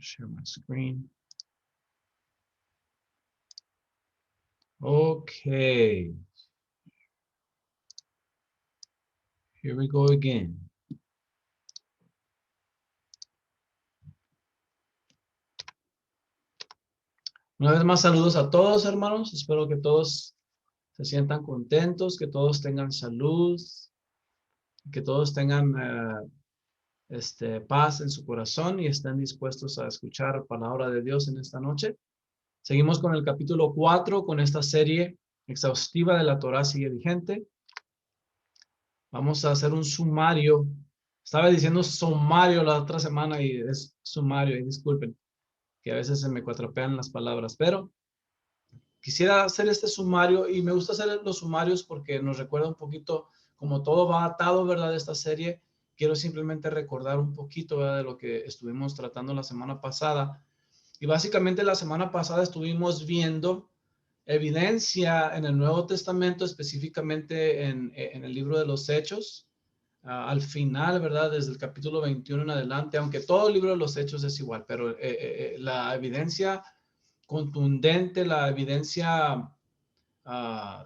Share my screen. Okay. Here we go again. Una vez más, saludos a todos, hermanos. Espero que todos se sientan contentos, que todos tengan salud, que todos tengan paz en su corazón y estén dispuestos a escuchar la palabra de Dios en esta noche. Seguimos con el capítulo 4, con esta serie exhaustiva de la Torá sigue vigente. Vamos a hacer un sumario. Estaba diciendo sumario la otra semana y es sumario, y disculpen, que a veces se me cuatropean las palabras, pero quisiera hacer este sumario y me gusta hacer los sumarios porque nos recuerda un poquito, como todo va atado, ¿verdad? Esta serie, quiero simplemente recordar un poquito, ¿verdad? De lo que estuvimos tratando la semana pasada. Y básicamente la semana pasada estuvimos viendo evidencia en el Nuevo Testamento, específicamente en el libro de los Hechos, al final, ¿verdad? Desde el capítulo 21 en adelante, aunque todo el libro de los Hechos es igual, pero la evidencia contundente, la evidencia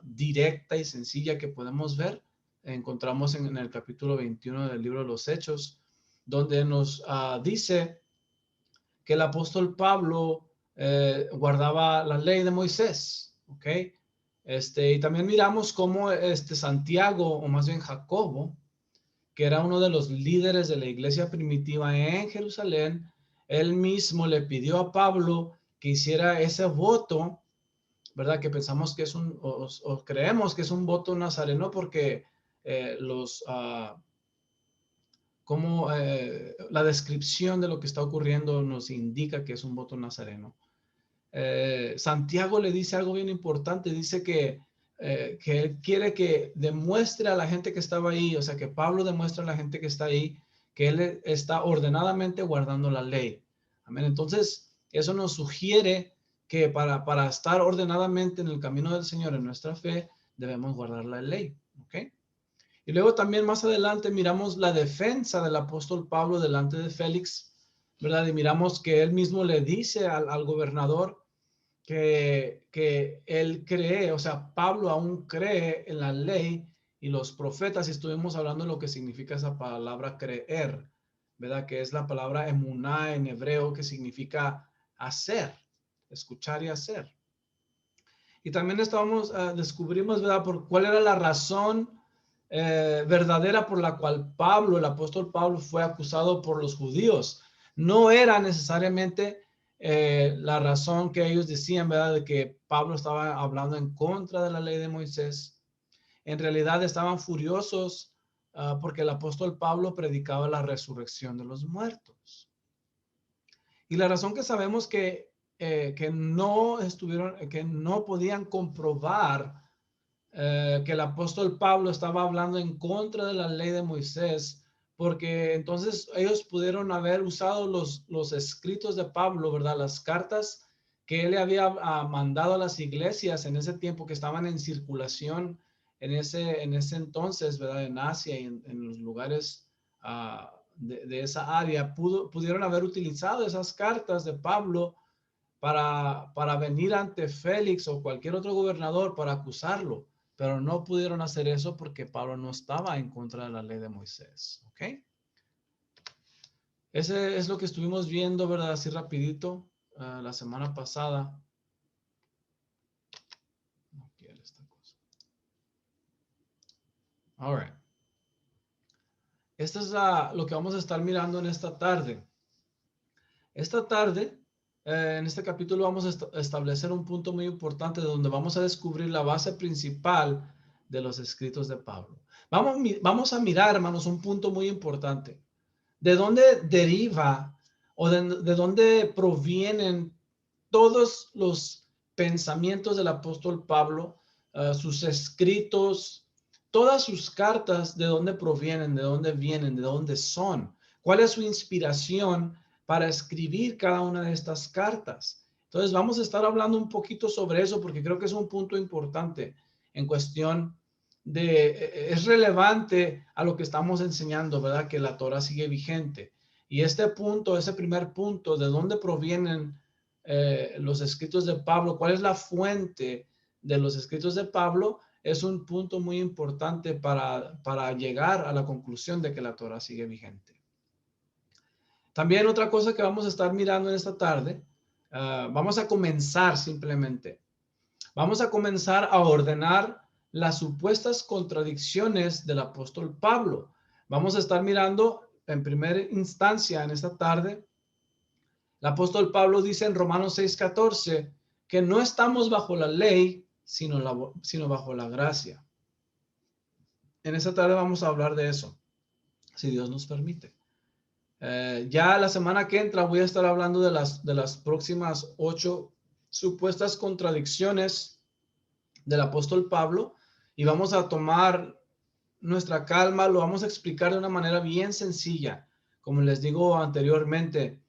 directa y sencilla que podemos ver, encontramos en el capítulo 21 del libro de los Hechos, donde nos dice que el apóstol Pablo guardaba la ley de Moisés, ¿ok? Y también miramos cómo Santiago, o más bien Jacobo, que era uno de los líderes de la iglesia primitiva en Jerusalén, él mismo le pidió a Pablo que hiciera ese voto, ¿verdad? Que pensamos que es o creemos que es un voto nazareno porque como la descripción de lo que está ocurriendo nos indica que es un voto nazareno. Santiago le dice algo bien importante, dice que él quiere que demuestre a la gente que estaba ahí, o sea, que Pablo demuestre a la gente que está ahí, que él está ordenadamente guardando la ley. Amén. Entonces, eso nos sugiere que para estar ordenadamente en el camino del Señor, en nuestra fe, debemos guardar la ley. ¿Ok? Y luego también más adelante miramos la defensa del apóstol Pablo delante de Félix, ¿verdad? Y miramos que él mismo le dice al gobernador que él cree, o sea, Pablo aún cree en la ley y los profetas, y estuvimos hablando de lo que significa esa palabra creer, ¿verdad? Que es la palabra emuná en hebreo, que significa hacer, escuchar y hacer. Y también descubrimos, ¿verdad? Por cuál era la razón verdadera por la cual Pablo, el apóstol Pablo, fue acusado por los judíos. No era necesariamente la razón que ellos decían, ¿verdad? De que Pablo estaba hablando en contra de la ley de Moisés. En realidad estaban furiosos porque el apóstol Pablo predicaba la resurrección de los muertos. Y la razón que sabemos que no podían comprobar que el apóstol Pablo estaba hablando en contra de la ley de Moisés, porque entonces ellos pudieron haber usado los escritos de Pablo, ¿verdad? Las cartas que él le había mandado a las iglesias en ese tiempo que estaban en circulación en ese entonces, ¿verdad? En Asia y en los lugares de esa área, pudieron haber utilizado esas cartas de Pablo para venir ante Félix o cualquier otro gobernador para acusarlo, pero no pudieron hacer eso porque Pablo no estaba en contra de la ley de Moisés, ¿ok? Ese es lo que estuvimos viendo, ¿verdad? Así rapidito, la semana pasada. No quiere esta cosa. All right. Esto es lo que vamos a estar mirando en esta tarde. Esta tarde, en este capítulo vamos a establecer un punto muy importante donde vamos a descubrir la base principal de los escritos de Pablo. Vamos a mirar, hermanos, un punto muy importante. ¿De dónde deriva o de dónde provienen todos los pensamientos del apóstol Pablo, sus escritos, todas sus cartas? ¿De dónde provienen? ¿De dónde vienen? ¿De dónde son? ¿Cuál es su inspiración para escribir cada una de estas cartas? Entonces vamos a estar hablando un poquito sobre eso porque creo que es un punto importante en cuestión es relevante a lo que estamos enseñando, ¿verdad? Que la Torah sigue vigente. Y este punto, ese primer punto, de dónde provienen los escritos de Pablo, cuál es la fuente de los escritos de Pablo, es un punto muy importante para llegar a la conclusión de que la Torah sigue vigente. También otra cosa que vamos a estar mirando en esta tarde, vamos a comenzar simplemente. Vamos a comenzar a ordenar las supuestas contradicciones del apóstol Pablo. Vamos a estar mirando en primera instancia en esta tarde. El apóstol Pablo dice en Romanos 6:14 que no estamos bajo la ley, sino bajo la gracia. En esta tarde vamos a hablar de eso, si Dios nos permite. Ya la semana que entra voy a estar hablando de las próximas 8 supuestas contradicciones del apóstol Pablo y vamos a tomar nuestra calma, lo vamos a explicar de una manera bien sencilla. Como les digo anteriormente,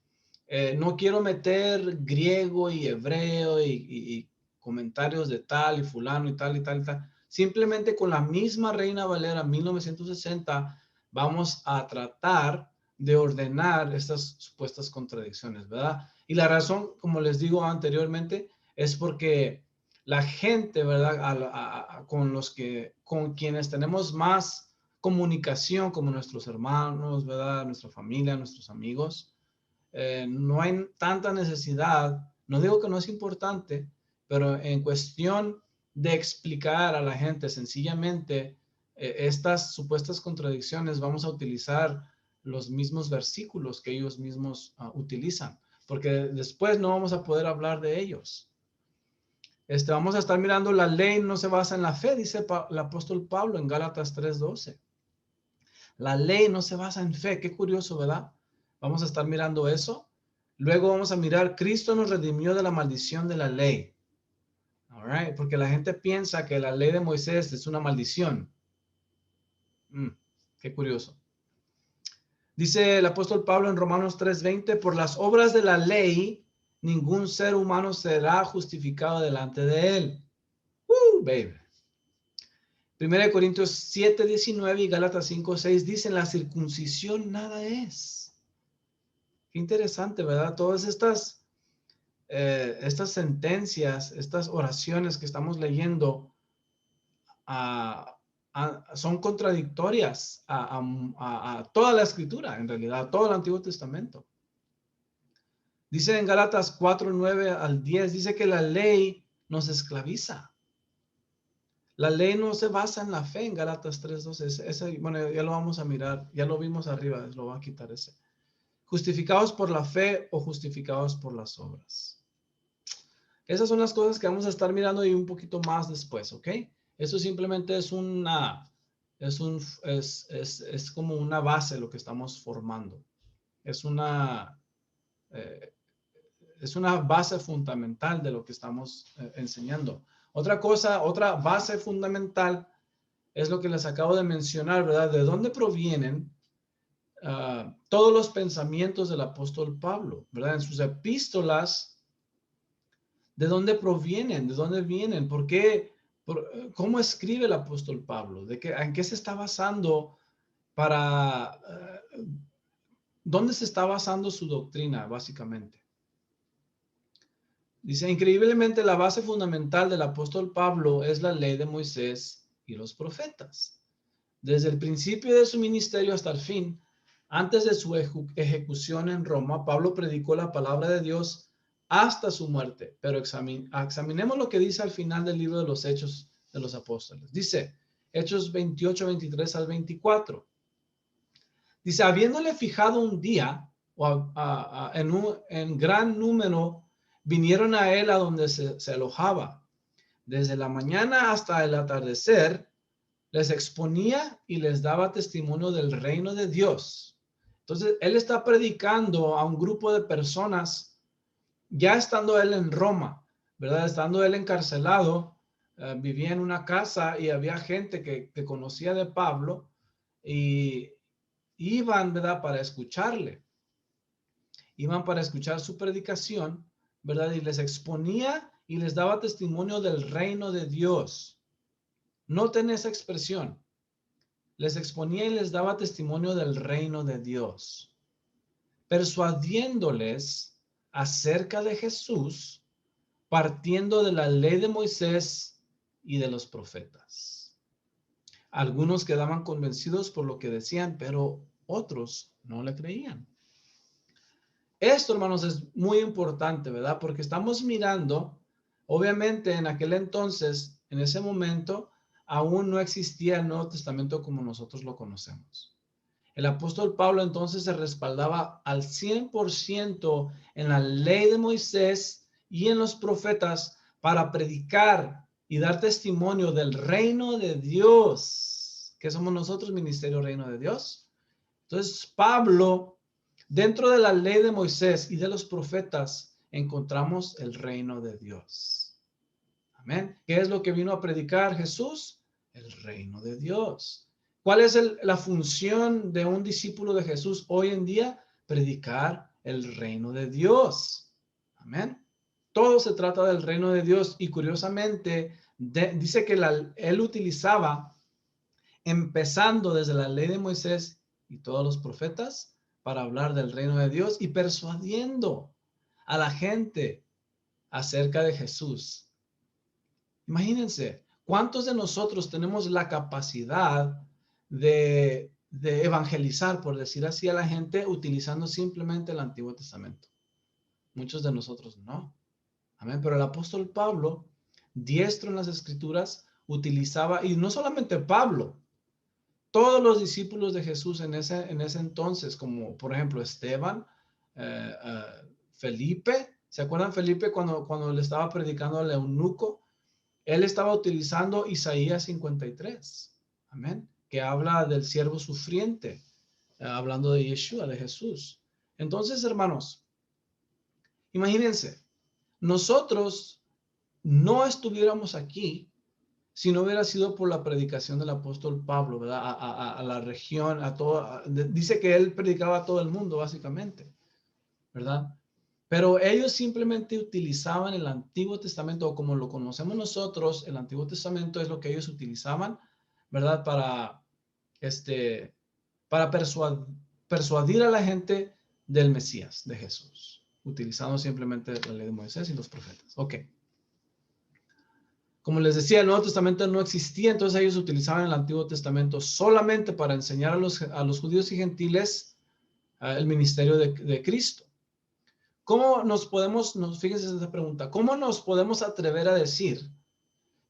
no quiero meter griego y hebreo y comentarios de tal y fulano y tal y tal y tal. Simplemente con la misma Reina Valera 1960 vamos a tratar de ordenar estas supuestas contradicciones, ¿verdad? Y la razón, como les digo anteriormente, es porque la gente, ¿verdad? Con quienes tenemos más comunicación, como nuestros hermanos, ¿verdad? Nuestra familia, nuestros amigos, no hay tanta necesidad, no digo que no es importante, pero en cuestión de explicar a la gente sencillamente estas supuestas contradicciones, vamos a utilizar los mismos versículos que ellos mismos utilizan, porque después no vamos a poder hablar de ellos. Vamos a estar mirando la ley no se basa en la fe, dice el apóstol Pablo en Gálatas 3:12. La ley no se basa en fe. Qué curioso, ¿verdad? Vamos a estar mirando eso. Luego vamos a mirar, Cristo nos redimió de la maldición de la ley. All right? Porque la gente piensa que la ley de Moisés es una maldición. Qué curioso. Dice el apóstol Pablo en Romanos 3:20, por las obras de la ley, ningún ser humano será justificado delante de él. Baby. 1 Corintios 7:19 y Gálatas 5:6 dicen, la circuncisión nada es. Qué interesante, ¿verdad? Todas estas sentencias, estas oraciones que estamos leyendo son contradictorias a toda la escritura, en realidad, a todo el Antiguo Testamento. Dice en Gálatas 4:9 al 10, dice que la ley nos esclaviza. La ley no se basa en la fe en Gálatas 3:12. Bueno, ya lo vamos a mirar, ya lo vimos arriba, lo voy a quitar ese. Justificados por la fe o justificados por las obras. Esas son las cosas que vamos a estar mirando y un poquito más después, ¿ok? Eso simplemente es como una base lo que estamos formando. Es una base fundamental de lo que estamos enseñando. Otra base fundamental es lo que les acabo de mencionar, ¿verdad? ¿De dónde provienen todos los pensamientos del apóstol Pablo, ¿verdad? En sus epístolas, ¿de dónde provienen? ¿De dónde vienen? ¿Por qué? ¿Cómo escribe el apóstol Pablo? ¿En qué se está basando ¿dónde se está basando su doctrina, básicamente? Dice, increíblemente, la base fundamental del apóstol Pablo es la ley de Moisés y los profetas. Desde el principio de su ministerio hasta el fin, antes de su ejecución en Roma, Pablo predicó la palabra de Dios hasta su muerte. Pero examinemos lo que dice al final del libro de los Hechos de los Apóstoles. Dice, Hechos 28, 23 al 24. Dice, habiéndole fijado un día, en gran número vinieron a él a donde se alojaba. Desde la mañana hasta el atardecer, les exponía y les daba testimonio del reino de Dios. Entonces, él está predicando a un grupo de personas, ya estando él en Roma, ¿verdad? Estando él encarcelado, vivía en una casa y había gente que conocía de Pablo y iban, ¿verdad? Para escucharle. Iban para escuchar su predicación, ¿verdad? Y les exponía y les daba testimonio del reino de Dios. Noten esa expresión. Les exponía y les daba testimonio del reino de Dios. persuadiéndoles acerca de Jesús, partiendo de la ley de Moisés y de los profetas. Algunos quedaban convencidos por lo que decían, pero otros no le creían. Esto, hermanos, es muy importante, ¿verdad? Porque estamos mirando, obviamente en aquel entonces, en ese momento, aún no existía el Nuevo Testamento como nosotros lo conocemos. El apóstol Pablo entonces se respaldaba al 100% en la ley de Moisés y en los profetas para predicar y dar testimonio del reino de Dios. ¿Qué somos nosotros, Ministerio Reino de Dios? Entonces, Pablo, dentro de la ley de Moisés y de los profetas, encontramos el reino de Dios. Amén. ¿Qué es lo que vino a predicar Jesús? El reino de Dios. ¿Cuál es la función de un discípulo de Jesús hoy en día? Predicar el reino de Dios. Amén. Todo se trata del reino de Dios y curiosamente dice que él utilizaba, empezando desde la ley de Moisés y todos los profetas, para hablar del reino de Dios y persuadiendo a la gente acerca de Jesús. Imagínense, ¿cuántos de nosotros tenemos la capacidad de evangelizar, por decir así, a la gente utilizando simplemente el Antiguo Testamento? Muchos de nosotros no. Amén. Pero el apóstol Pablo, diestro en las Escrituras, utilizaba, y no solamente Pablo, todos los discípulos de Jesús en ese entonces, como por ejemplo Esteban, Felipe. ¿Se acuerdan Felipe cuando le estaba predicando al eunuco? Él estaba utilizando Isaías 53, amén, que habla del siervo sufriente, hablando de Yeshua, de Jesús. Entonces, hermanos, imagínense, nosotros no estuviéramos aquí si no hubiera sido por la predicación del apóstol Pablo, ¿verdad? A la región, dice que él predicaba a todo el mundo, básicamente, ¿verdad? Pero ellos simplemente utilizaban el Antiguo Testamento, o como lo conocemos nosotros, el Antiguo Testamento es lo que ellos utilizaban, ¿verdad? Para persuadir a la gente del Mesías, de Jesús, utilizando simplemente la ley de Moisés y los profetas. Ok. Como les decía, el Nuevo Testamento no existía, entonces ellos utilizaban el Antiguo Testamento solamente para enseñar a los judíos y gentiles el ministerio de Cristo. ¿Cómo fíjense en esta pregunta, cómo nos podemos atrever a decir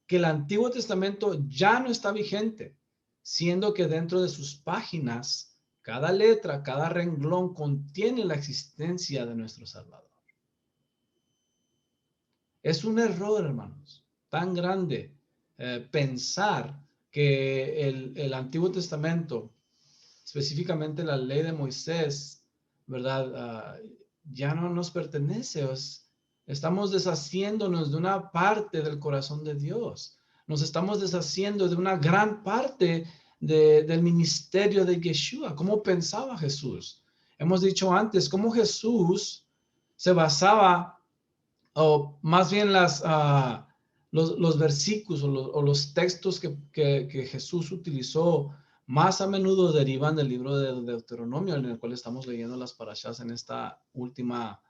que el Antiguo Testamento ya no está vigente, siendo que dentro de sus páginas, cada letra, cada renglón contiene la existencia de nuestro Salvador? Es un error, hermanos, tan grande pensar que el Antiguo Testamento, específicamente la ley de Moisés, ¿verdad? Ya no nos pertenece. Estamos deshaciéndonos de una parte del corazón de Dios. Nos estamos deshaciendo de una gran parte del ministerio de Yeshua. ¿Cómo pensaba Jesús? Hemos dicho antes, cómo Jesús se basaba, o más bien los versículos o los textos que Jesús utilizó más a menudo derivan del libro de Deuteronomio, en el cual estamos leyendo las parashas en esta última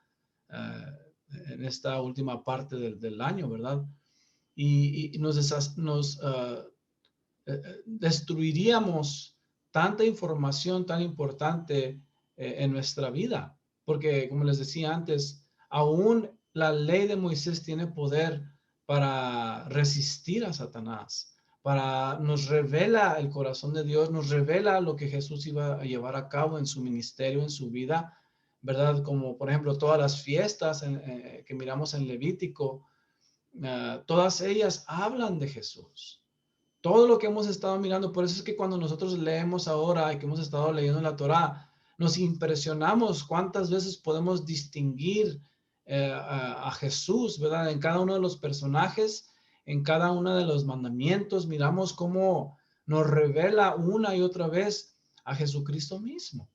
parte del año, ¿verdad? Y nos destruiríamos tanta información tan importante en nuestra vida, porque como les decía antes, aún la ley de Moisés tiene poder para resistir a Satanás, nos revela el corazón de Dios, nos revela lo que Jesús iba a llevar a cabo en su ministerio, en su vida, ¿verdad? Como por ejemplo todas las fiestas que miramos en Levítico, todas ellas hablan de Jesús. Todo lo que hemos estado mirando, por eso es que cuando nosotros leemos ahora y que hemos estado leyendo la Torá, nos impresionamos cuántas veces podemos distinguir a Jesús, ¿verdad? En cada uno de los personajes, en cada uno de los mandamientos, miramos cómo nos revela una y otra vez a Jesucristo mismo.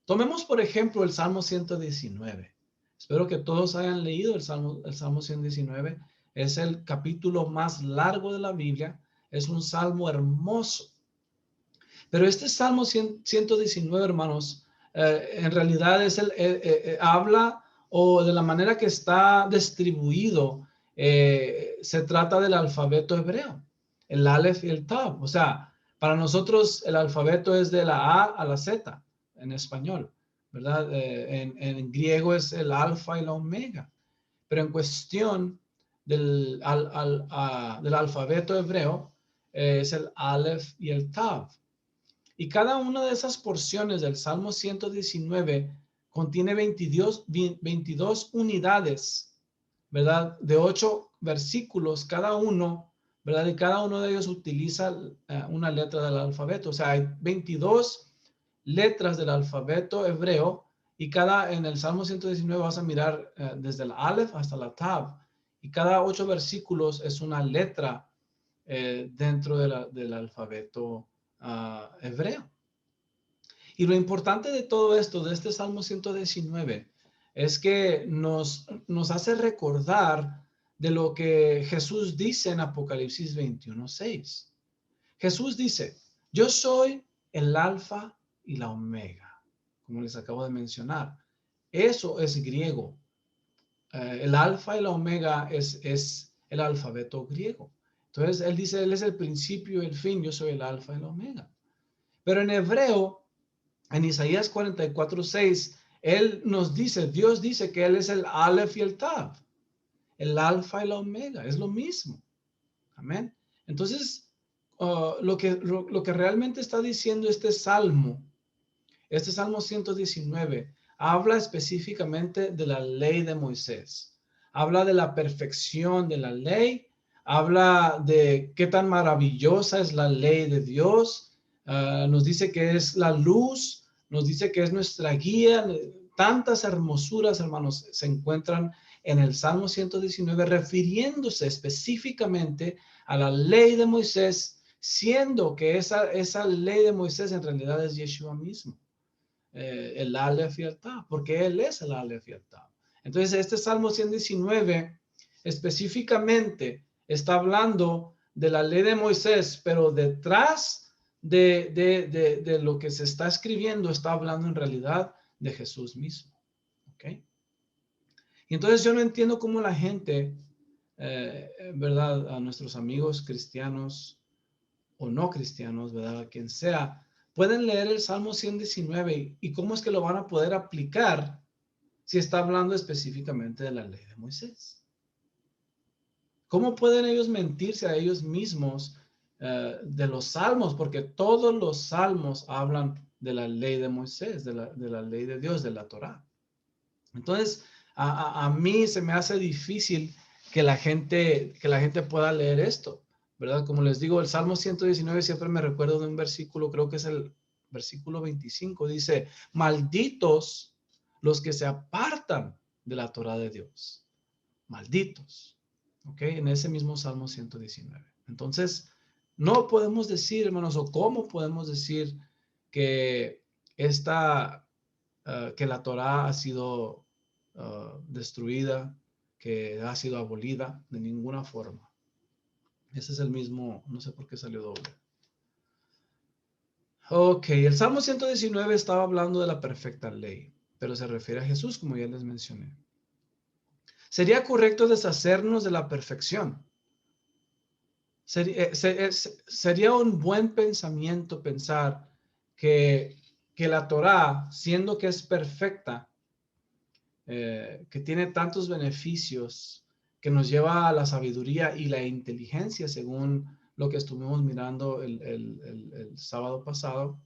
Tomemos, por ejemplo, el Salmo 119. Espero que todos hayan leído el Salmo 119. Es el capítulo más largo de la Biblia. Es un salmo hermoso. Pero este Salmo 119, hermanos, en realidad es habla o de la manera que está distribuido, se trata del alfabeto hebreo, el Aleph y el Tav. O sea, para nosotros el alfabeto es de la A a la Z en español, ¿verdad? En griego es el alfa y la omega. Pero en cuestión del alfabeto hebreo, es el Aleph y el Tav. Y cada una de esas porciones del Salmo 119 contiene 22 unidades, ¿verdad? De 8 versículos cada uno, ¿verdad? Y cada uno de ellos utiliza una letra del alfabeto. O sea, hay 22 letras del alfabeto hebreo y en el Salmo 119 vas a mirar desde el Aleph hasta la Tav. Y cada 8 versículos es una letra dentro del alfabeto hebreo. Y lo importante de todo esto, de este Salmo 119, es que nos hace recordar de lo que Jesús dice en Apocalipsis 21:6. Jesús dice, yo soy el alfa y la omega, como les acabo de mencionar. Eso es griego. El alfa y la omega es el alfabeto griego. Entonces, él dice, él es el principio y el fin, yo soy el alfa y la omega. Pero en hebreo, en Isaías 44:6, él nos dice, Dios dice que él es el Aleph y el Tav, el alfa y la omega, es lo mismo. Amén. Entonces, lo que realmente está diciendo este Salmo 119, habla específicamente de la ley de Moisés. Habla de la perfección de la ley, habla de qué tan maravillosa es la ley de Dios. Nos dice que es la luz, nos dice que es nuestra guía. Tantas hermosuras, hermanos, se encuentran en el Salmo 119, refiriéndose específicamente a la ley de Moisés, siendo que esa ley de Moisés en realidad es Yeshua mismo. El Aleph y el Tav, porque él es el Aleph y el Tav. Entonces, este Salmo 119 específicamente está hablando de la ley de Moisés, pero detrás de lo que se está escribiendo está hablando en realidad de Jesús mismo. ¿Ok? Y entonces yo no entiendo cómo la gente, ¿verdad? A nuestros amigos cristianos o no cristianos, ¿verdad? A quien sea, pueden leer el Salmo 119 y cómo es que lo van a poder aplicar si está hablando específicamente de la ley de Moisés. ¿Cómo pueden ellos mentirse a ellos mismos de los salmos? Porque todos los salmos hablan de la ley de Moisés, de la ley de Dios, de la Torá. Entonces, a mí se me hace difícil que la gente pueda leer esto, ¿verdad? Como les digo, el Salmo 119 siempre me recuerdo de un versículo, creo que es el versículo 25, dice, malditos los que se apartan de la Torá de Dios. Malditos. ¿Ok? En ese mismo Salmo 119. Entonces, no podemos decir, hermanos, o cómo podemos decir que que la Torá ha sido destruida, que ha sido abolida de ninguna forma. Ese es el mismo, no sé por qué salió doble. Ok, el Salmo 119 estaba hablando de la perfecta ley, pero se refiere a Jesús, como ya les mencioné. Sería correcto deshacernos de la perfección. Sería un buen pensamiento pensar que la Torá, siendo que es perfecta, que tiene tantos beneficios, que nos lleva a la sabiduría y la inteligencia, según lo que estuvimos mirando el sábado pasado,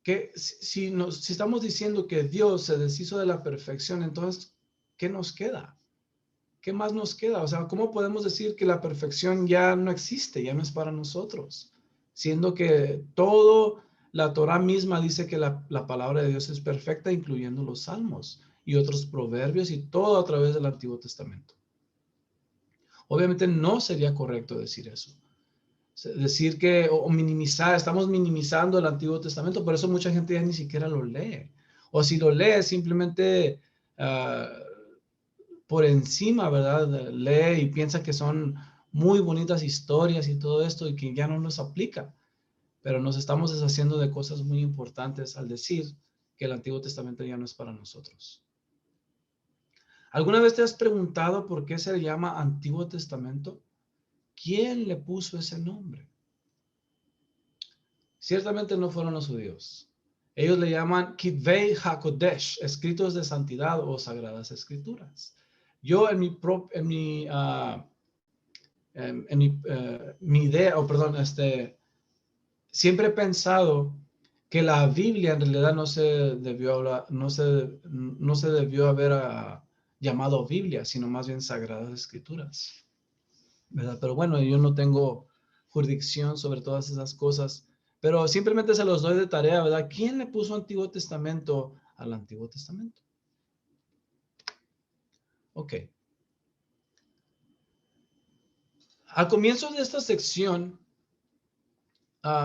que si estamos diciendo que Dios se deshizo de la perfección, entonces, ¿qué nos queda? ¿Qué más nos queda? O sea, ¿cómo podemos decir que la perfección ya no existe, ya no es para nosotros? Siendo que todo la Torá misma dice que la palabra de Dios es perfecta, incluyendo los salmos y otros proverbios y todo a través del Antiguo Testamento. Obviamente no sería correcto decir eso. Decir que, o minimizar, estamos minimizando el Antiguo Testamento, por eso mucha gente ya ni siquiera lo lee. O si lo lee, simplemente por encima, ¿verdad? Lee y piensa que son muy bonitas historias y todo esto y que ya no nos aplica. pero nos estamos deshaciendo de cosas muy importantes al decir que el Antiguo Testamento ya no es para nosotros. ¿Alguna vez te has preguntado por qué se le llama Antiguo Testamento? ¿Quién le puso ese nombre? Ciertamente no fueron los judíos. Ellos le llaman Kitvei HaKodesh, escritos de santidad o sagradas escrituras. Yo mi idea, siempre he pensado que la Biblia en realidad no se debió hablar, no se debió haber llamado Biblia, sino más bien sagradas escrituras, ¿verdad? Pero bueno, yo no tengo jurisdicción sobre todas esas cosas, pero simplemente se los doy de tarea, ¿verdad? ¿Quién le puso Antiguo Testamento al Antiguo Testamento? Ok. Al comienzo de esta sección,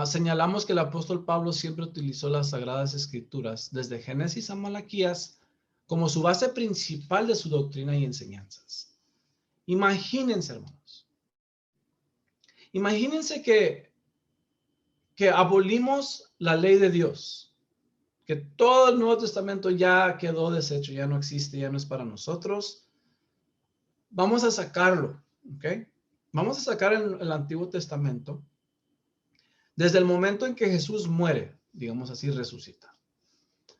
señalamos que el apóstol Pablo siempre utilizó las Sagradas Escrituras, desde Génesis a Malaquías, como su base principal de su doctrina y enseñanzas. Imagínense, hermanos. Imagínense que abolimos la ley de Dios, que todo el Nuevo Testamento ya quedó deshecho, ya no existe, ya no es para nosotros. Vamos a sacarlo, ¿ok? Vamos a sacar el Antiguo Testamento desde el momento en que Jesús muere, digamos así, resucita.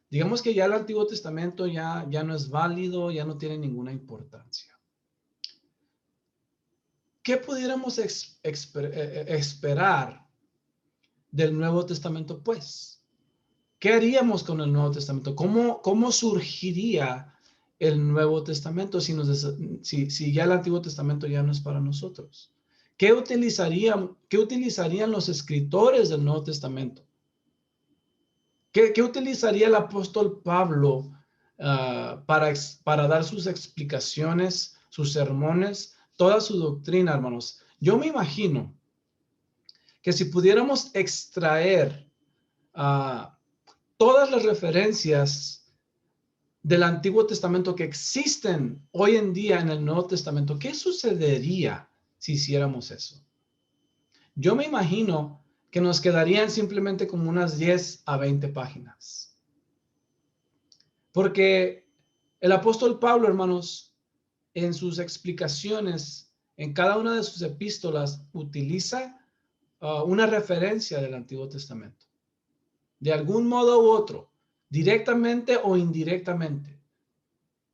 Digamos que ya el Antiguo Testamento ya no es válido, ya no tiene ninguna importancia. ¿Qué pudiéramos esperar del Nuevo Testamento, pues? ¿Qué haríamos con el Nuevo Testamento? ¿Cómo surgiría el Nuevo Testamento si ya el Antiguo Testamento ya no es para nosotros? ¿Qué utilizarían los escritores del Nuevo Testamento? ¿Qué utilizaría el apóstol Pablo para dar sus explicaciones, sus sermones, toda su doctrina, hermanos? Yo me imagino que si pudiéramos extraer todas las referencias del Antiguo Testamento que existen hoy en día en el Nuevo Testamento, ¿qué sucedería si hiciéramos eso? Yo me imagino que nos quedarían simplemente como unas 10 a 20 páginas. Porque el apóstol Pablo, hermanos, en sus explicaciones, en cada una de sus epístolas, utiliza una referencia del Antiguo Testamento. De algún modo u otro, directamente o indirectamente.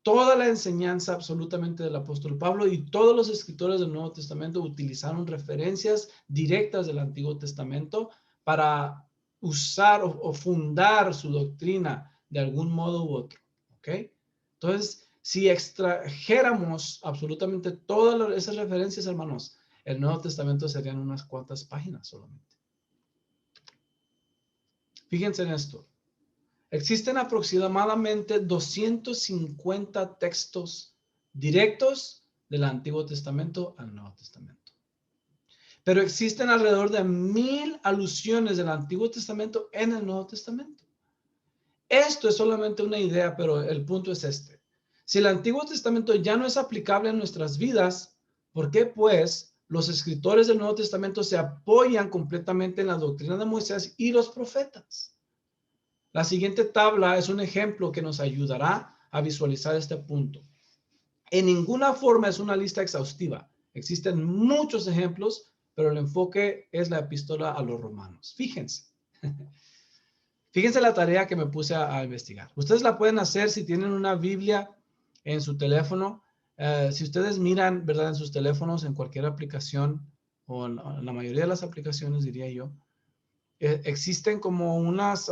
Toda la enseñanza absolutamente del apóstol Pablo y todos los escritores del Nuevo Testamento utilizaron referencias directas del Antiguo Testamento para usar o fundar su doctrina de algún modo u otro. ¿Ok? Entonces, si extrajéramos absolutamente todas esas referencias, hermanos, el Nuevo Testamento serían unas cuantas páginas solamente. Fíjense en esto. Existen aproximadamente 250 textos directos del Antiguo Testamento al Nuevo Testamento. Pero existen alrededor de 1000 alusiones del Antiguo Testamento en el Nuevo Testamento. Esto es solamente una idea, pero el punto es este. Si el Antiguo Testamento ya no es aplicable en nuestras vidas, ¿por qué pues los escritores del Nuevo Testamento se apoyan completamente en la doctrina de Moisés y los profetas? La siguiente tabla es un ejemplo que nos ayudará a visualizar este punto. En ninguna forma es una lista exhaustiva. Existen muchos ejemplos, pero el enfoque es la epístola a los romanos. Fíjense. Fíjense la tarea que me puse a investigar. Ustedes la pueden hacer si tienen una Biblia en su teléfono. Si ustedes miran, ¿verdad? En sus teléfonos, en cualquier aplicación, o en la mayoría de las aplicaciones, diría yo, existen como unas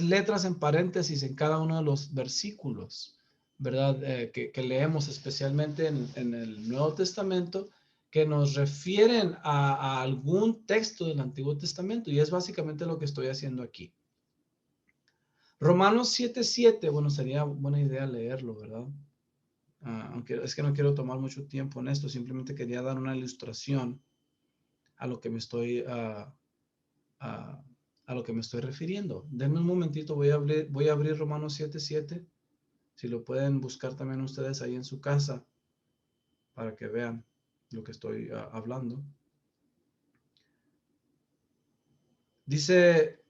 letras en paréntesis en cada uno de los versículos, ¿verdad? Que leemos especialmente en el Nuevo Testamento, que nos refieren a algún texto del Antiguo Testamento, y es básicamente lo que estoy haciendo aquí. Romanos 7:7, bueno, sería buena idea leerlo, ¿verdad? Aunque es que no quiero tomar mucho tiempo en esto, simplemente quería dar una ilustración a lo que me estoy a lo que me estoy refiriendo. Denme un momentito, voy a abrir Romanos 7:7. Si lo pueden buscar también ustedes ahí en su casa para que vean lo que estoy hablando. Dice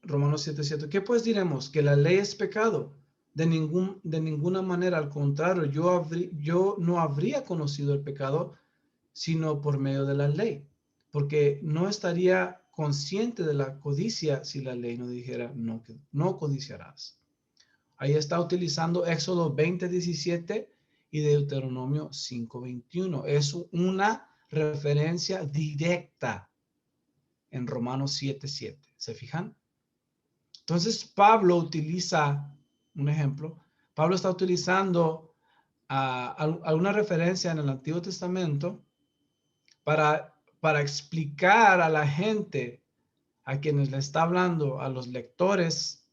Romanos 7:7, ¿qué pues diremos? ¿Que la ley es pecado? De ninguna manera, al contrario, yo no habría conocido el pecado sino por medio de la ley, porque no estaría consciente de la codicia si la ley no dijera no codiciarás. Ahí está utilizando Éxodo 20:17 y Deuteronomio 5:21. Es una referencia directa en Romanos 7:7. ¿Se fijan? Entonces Pablo utiliza un ejemplo. Pablo está utilizando alguna referencia en el Antiguo Testamento para explicar a la gente a quienes le está hablando, a los lectores,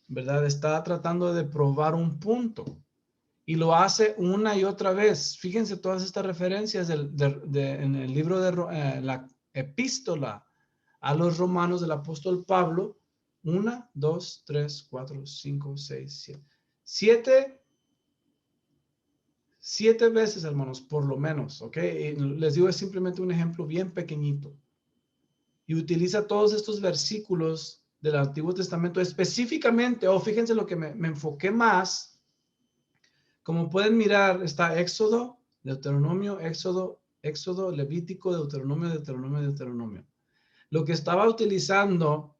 ¿verdad? Está tratando de probar un punto y lo hace una y otra vez. Fíjense todas estas referencias en el libro de la epístola a los romanos del apóstol Pablo. 1, 2, 3, 4, 5, 6, 7. Siete veces, hermanos, por lo menos, ¿ok? Y les digo, es simplemente un ejemplo bien pequeñito. Y utiliza todos estos versículos del Antiguo Testamento específicamente, fíjense lo que me enfoqué más. Como pueden mirar, está Éxodo, Deuteronomio, Éxodo, Levítico, Deuteronomio. Lo que estaba utilizando,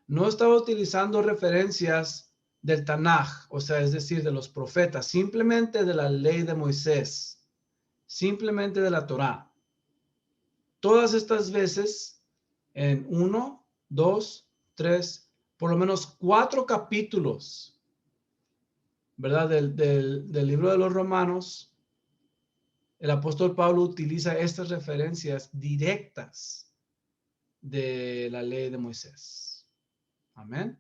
no estaba utilizando referencias del Tanaj, o sea, es decir, de los profetas, simplemente de la ley de Moisés, simplemente de la Torá. Todas estas veces, en 1, 2, 3, por lo menos 4 capítulos, ¿verdad? Del libro de los Romanos, el apóstol Pablo utiliza estas referencias directas de la ley de Moisés. Amén.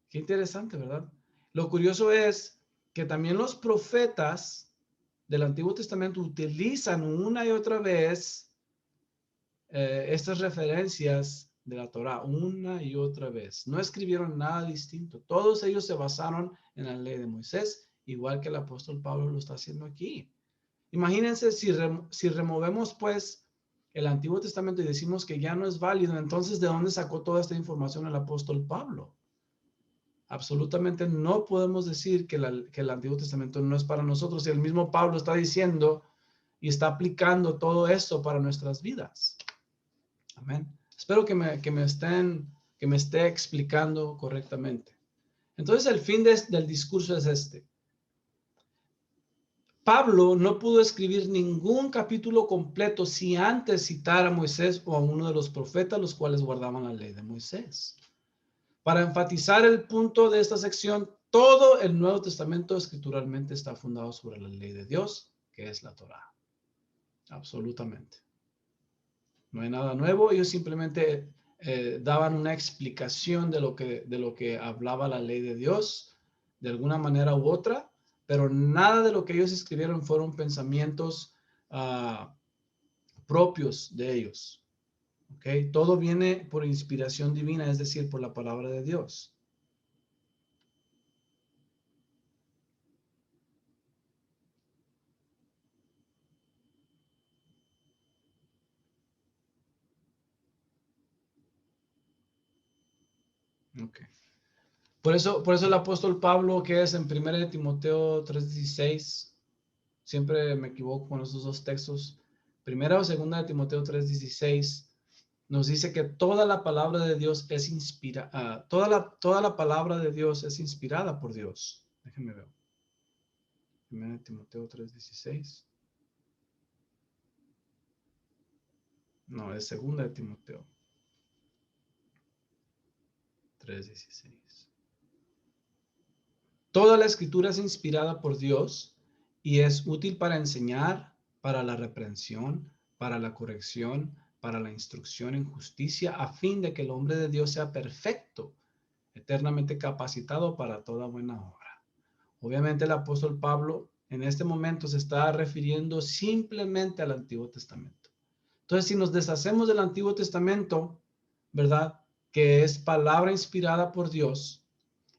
Qué interesante, ¿verdad? Lo curioso es que también los profetas del Antiguo Testamento utilizan una y otra vez estas referencias de la Torá, una y otra vez. No escribieron nada distinto. Todos ellos se basaron en la ley de Moisés, igual que el apóstol Pablo lo está haciendo aquí. Imagínense si removemos pues el Antiguo Testamento y decimos que ya no es válido, entonces ¿de dónde sacó toda esta información el apóstol Pablo? Absolutamente no podemos decir que el Antiguo Testamento no es para nosotros. Y el mismo Pablo está diciendo y está aplicando todo esto para nuestras vidas. Amén. Espero que me esté explicando correctamente. Entonces el fin del discurso es este. Pablo no pudo escribir ningún capítulo completo si antes citara a Moisés o a uno de los profetas, los cuales guardaban la ley de Moisés. Para enfatizar el punto de esta sección, todo el Nuevo Testamento escrituralmente está fundado sobre la ley de Dios, que es la Torá. Absolutamente. No hay nada nuevo. Ellos simplemente daban una explicación de lo que hablaba la ley de Dios, de alguna manera u otra, pero nada de lo que ellos escribieron fueron pensamientos propios de ellos. ¿Okay? Todo viene por inspiración divina, es decir, por la palabra de Dios. Okay. Por eso el apóstol Pablo, que es en 1 Timoteo 3:16, siempre me equivoco con esos dos textos, 1 o 2 Timoteo 3:16, nos dice que toda la palabra de Dios es inspirada, toda la palabra de Dios es inspirada por Dios. Déjenme ver. 1 Timoteo 3:16. No, es 2 Timoteo 3:16. Toda la escritura es inspirada por Dios y es útil para enseñar, para la reprensión, para la corrección, para la instrucción en justicia, a fin de que el hombre de Dios sea perfecto, eternamente capacitado para toda buena obra. Obviamente el apóstol Pablo en este momento se está refiriendo simplemente al Antiguo Testamento. Entonces, si nos deshacemos del Antiguo Testamento, ¿verdad? Que es palabra inspirada por Dios,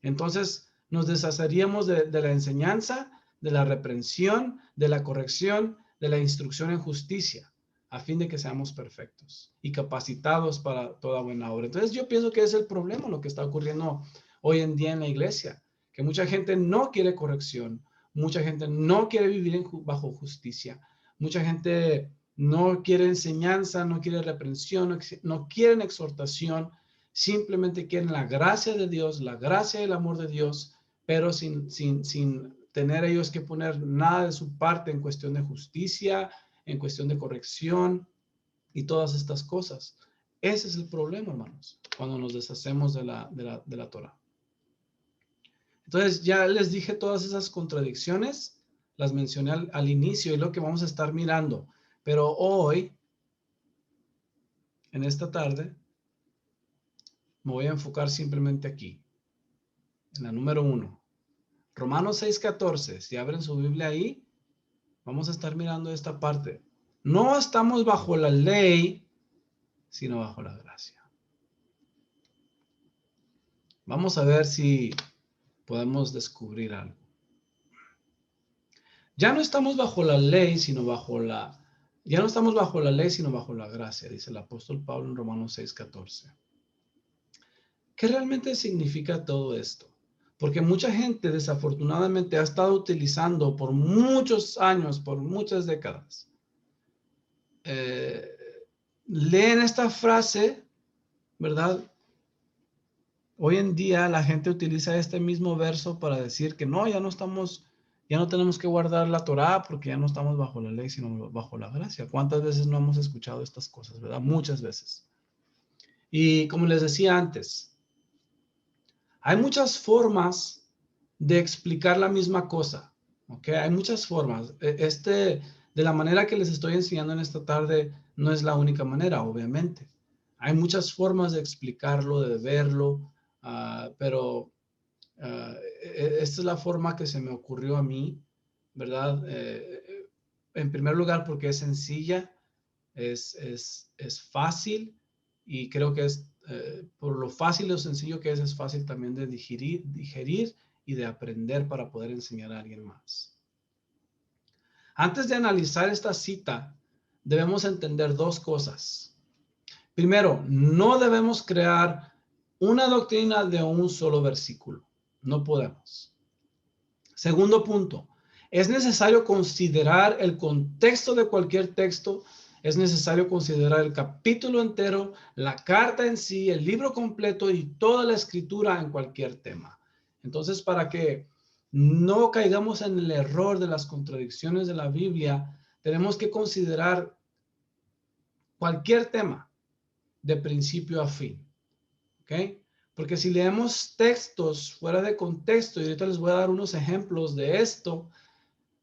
entonces nos deshaceríamos de la enseñanza, de la reprensión, de la corrección, de la instrucción en justicia, a fin de que seamos perfectos y capacitados para toda buena obra. Entonces yo pienso que es el problema lo que está ocurriendo hoy en día en la iglesia, que mucha gente no quiere corrección, mucha gente no quiere vivir bajo justicia, mucha gente no quiere enseñanza, no quiere reprensión, no quieren exhortación, simplemente quieren la gracia de Dios, la gracia y el amor de Dios, pero sin tener ellos que poner nada de su parte en cuestión de justicia, en cuestión de corrección y todas estas cosas. Ese es el problema, hermanos, cuando nos deshacemos de la Torah. Entonces, ya les dije todas esas contradicciones, las mencioné al inicio y lo que vamos a estar mirando. Pero hoy, en esta tarde, me voy a enfocar simplemente aquí, en la número 1. Romanos 6:14. Si abren su Biblia ahí, vamos a estar mirando esta parte. No estamos bajo la ley, sino bajo la gracia. Vamos a ver si podemos descubrir algo. Ya no estamos bajo la ley, sino bajo la gracia, dice el apóstol Pablo en Romanos 6:14. ¿Qué realmente significa todo esto? Porque mucha gente desafortunadamente ha estado utilizando por muchos años, por muchas décadas, leen esta frase, ¿verdad? Hoy en día la gente utiliza este mismo verso para decir que no, ya no tenemos que guardar la Torá porque ya no estamos bajo la ley, sino bajo la gracia. ¿Cuántas veces no hemos escuchado estas cosas, verdad? Muchas veces. Y como les decía antes, hay muchas formas de explicar la misma cosa, ¿ok? Hay muchas formas. De la manera que les estoy enseñando en esta tarde, no es la única manera, obviamente. Hay muchas formas de explicarlo, de verlo, pero esta es la forma que se me ocurrió a mí, ¿verdad? En primer lugar, porque es sencilla, es fácil y creo que por lo fácil o sencillo que es fácil también de digerir y de aprender para poder enseñar a alguien más. Antes de analizar esta cita, debemos entender dos cosas. Primero, no debemos crear una doctrina de un solo versículo. No podemos. Segundo punto, es necesario considerar el contexto de cualquier texto. Es necesario considerar el capítulo entero, la carta en sí, el libro completo y toda la escritura en cualquier tema. Entonces, para que no caigamos en el error de las contradicciones de la Biblia, tenemos que considerar cualquier tema de principio a fin. ¿Ok? Porque si leemos textos fuera de contexto, y ahorita les voy a dar unos ejemplos de esto,